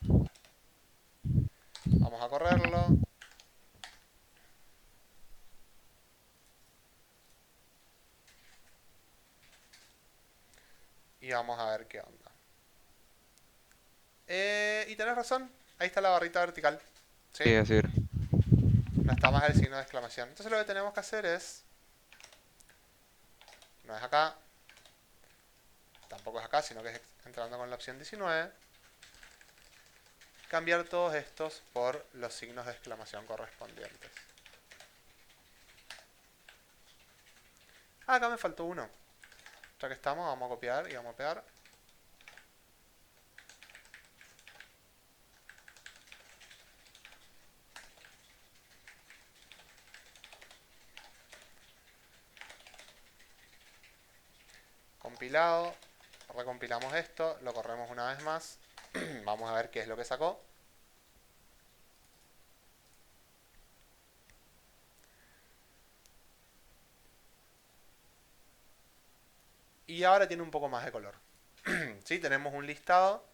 probado. Vamos a correrlo. Y vamos a ver qué onda. Y tenés razón. Ahí está la barrita vertical. Sí, ¿Sí? así era. No está más el signo de exclamación. Entonces lo que tenemos que hacer es... No es acá. Tampoco es acá, sino que es entrando con la opción 19. Cambiar todos estos por los signos de exclamación correspondientes. Ah, acá me faltó uno. Ya que estamos, vamos a copiar y vamos a pegar. Compilado. Recompilamos esto, lo corremos una vez más. Vamos a ver qué es lo que sacó. Y ahora tiene un poco más de color. ¿Sí? Tenemos un listado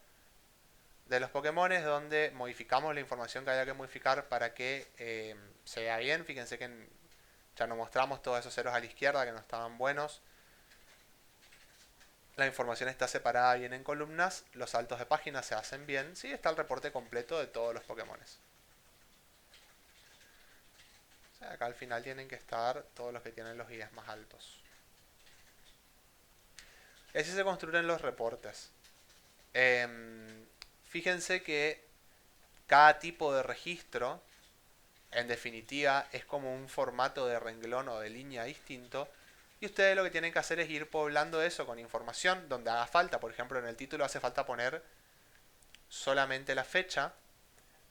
de los Pokémones donde modificamos la información que haya que modificar para que se vea bien. Fíjense que ya nos mostramos todos esos ceros a la izquierda que no estaban buenos. La información está separada bien en columnas. Los saltos de página se hacen bien. Sí, está el reporte completo de todos los Pokémones. O sea, acá al final tienen que estar todos los que tienen los IEs más altos. Así se construyen los reportes. Fíjense que cada tipo de registro, en definitiva, es como un formato de renglón o de línea distinto. Y ustedes lo que tienen que hacer es ir poblando eso con información donde haga falta. Por ejemplo, en el título hace falta poner solamente la fecha.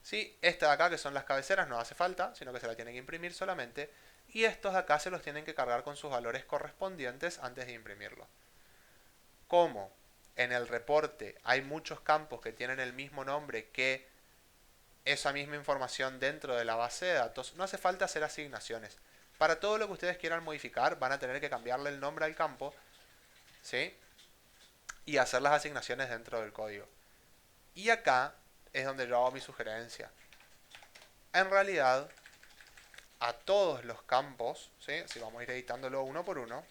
¿Sí? Esta de acá, que son las cabeceras, no hace falta, sino que se la tienen que imprimir solamente. Y estos de acá se los tienen que cargar con sus valores correspondientes antes de imprimirlo. Como en el reporte hay muchos campos que tienen el mismo nombre que esa misma información dentro de la base de datos, no hace falta hacer asignaciones. Para todo lo que ustedes quieran modificar, van a tener que cambiarle el nombre al campo, ¿sí? Y hacer las asignaciones dentro del código. Y acá es donde yo hago mi sugerencia. En realidad, a todos los campos, ¿sí? Si vamos a ir editándolo uno por uno,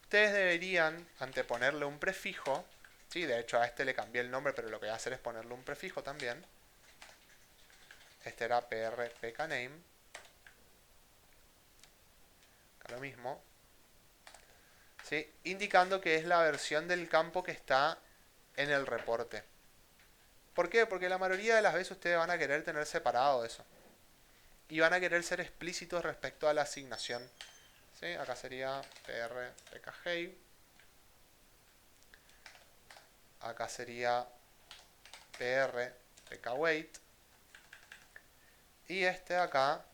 ustedes deberían anteponerle un prefijo, ¿sí? De hecho a este le cambié el nombre, pero lo que voy a hacer es ponerle un prefijo también. Este era prpkname. Acá lo mismo. ¿Sí? Indicando que es la versión del campo que está en el reporte. ¿Por qué? Porque la mayoría de las veces ustedes van a querer tener separado eso. Y van a querer ser explícitos respecto a la asignación. ¿Sí? Acá sería prpkheave. Acá sería prpkwait. Y este de acá,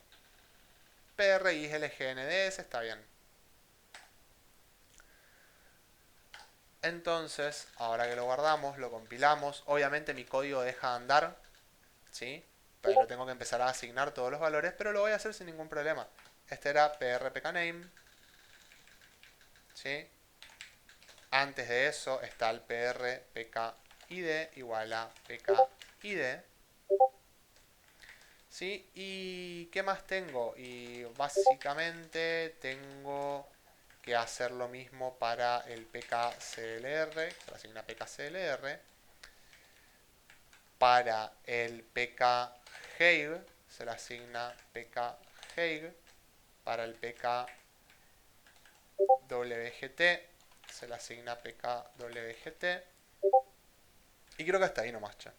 PRISLGNDS, está bien. Entonces, ahora que lo guardamos, lo compilamos. Obviamente mi código deja de andar, ¿sí? Pero lo tengo que empezar a asignar todos los valores, pero lo voy a hacer sin ningún problema. Este era prpkname, ¿sí? Antes de eso está el prpkid igual a pkid. ¿Sí? ¿Y qué más tengo? Y básicamente tengo que hacer lo mismo para el pkclr, se le asigna pkclr. Para el pkhave se le asigna pkhave. Para el pkwgt se le asigna pkwgt. Y creo que hasta ahí nomás, che.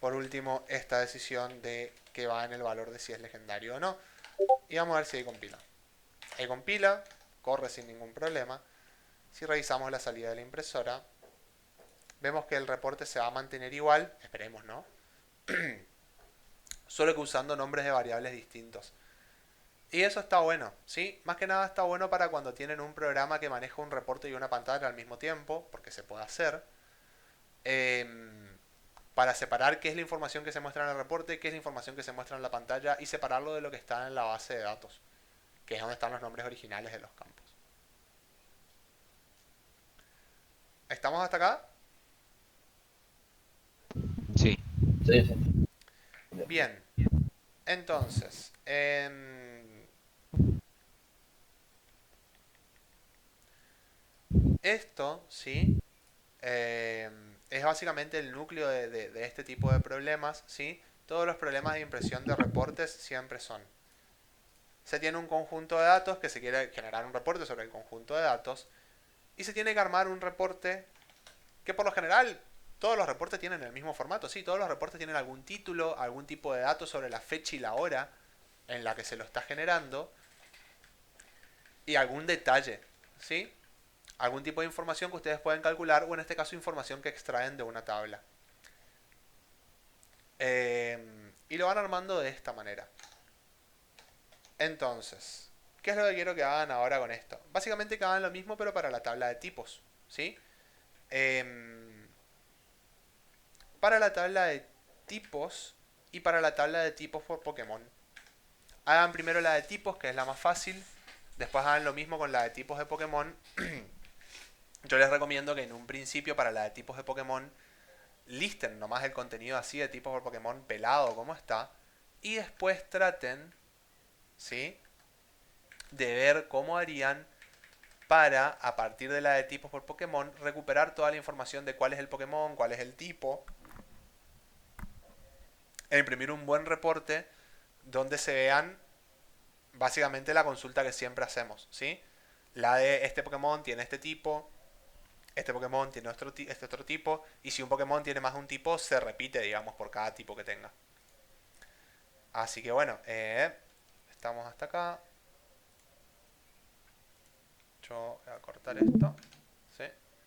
Por último, esta decisión de que va en el valor de si es legendario o no. Y vamos a ver si ahí compila. Ahí compila, corre sin ningún problema. Si revisamos la salida de la impresora, vemos que el reporte se va a mantener igual, esperemos, ¿no? Solo que usando nombres de variables distintos. Y eso está bueno, ¿sí? Más que nada está bueno para cuando tienen un programa que maneja un reporte y una pantalla al mismo tiempo, porque se puede hacer. Para separar qué es la información que se muestra en el reporte, qué es la información que se muestra en la pantalla y separarlo de lo que está en la base de datos, que es donde están los nombres originales de los campos. ¿Estamos hasta acá? Sí. Sí, sí. Bien. Entonces, esto, ¿sí? Es básicamente el núcleo de este tipo de problemas, ¿sí? Todos los problemas de impresión de reportes siempre son: se tiene un conjunto de datos que se quiere generar un reporte sobre el conjunto de datos y se tiene que armar un reporte que por lo general todos los reportes tienen el mismo formato, sí, todos los reportes tienen algún título, algún tipo de datos sobre la fecha y la hora en la que se lo está generando y algún detalle, ¿sí? Algún tipo de información que ustedes pueden calcular o en este caso información que extraen de una tabla. Y lo van armando de esta manera. Entonces, ¿qué es lo que quiero que hagan ahora con esto? Básicamente que hagan lo mismo pero para la tabla de tipos, ¿sí? Para la tabla de tipos y para la tabla de tipos por Pokémon. Hagan primero la de tipos, que es la más fácil. Después hagan lo mismo con la de tipos de Pokémon. Yo les recomiendo que en un principio para la de tipos de Pokémon listen nomás el contenido así de tipos por Pokémon pelado como está. Y después traten, ¿sí?, de ver cómo harían para, a partir de la de tipos por Pokémon, recuperar toda la información de cuál es el Pokémon, cuál es el tipo, e imprimir un buen reporte donde se vean básicamente la consulta que siempre hacemos, ¿sí? La de este Pokémon tiene este tipo, este Pokémon tiene este otro tipo, y si un Pokémon tiene más de un tipo, se repite, digamos, por cada tipo que tenga. Así que bueno, estamos hasta acá. Yo voy a cortar esto, ¿sí?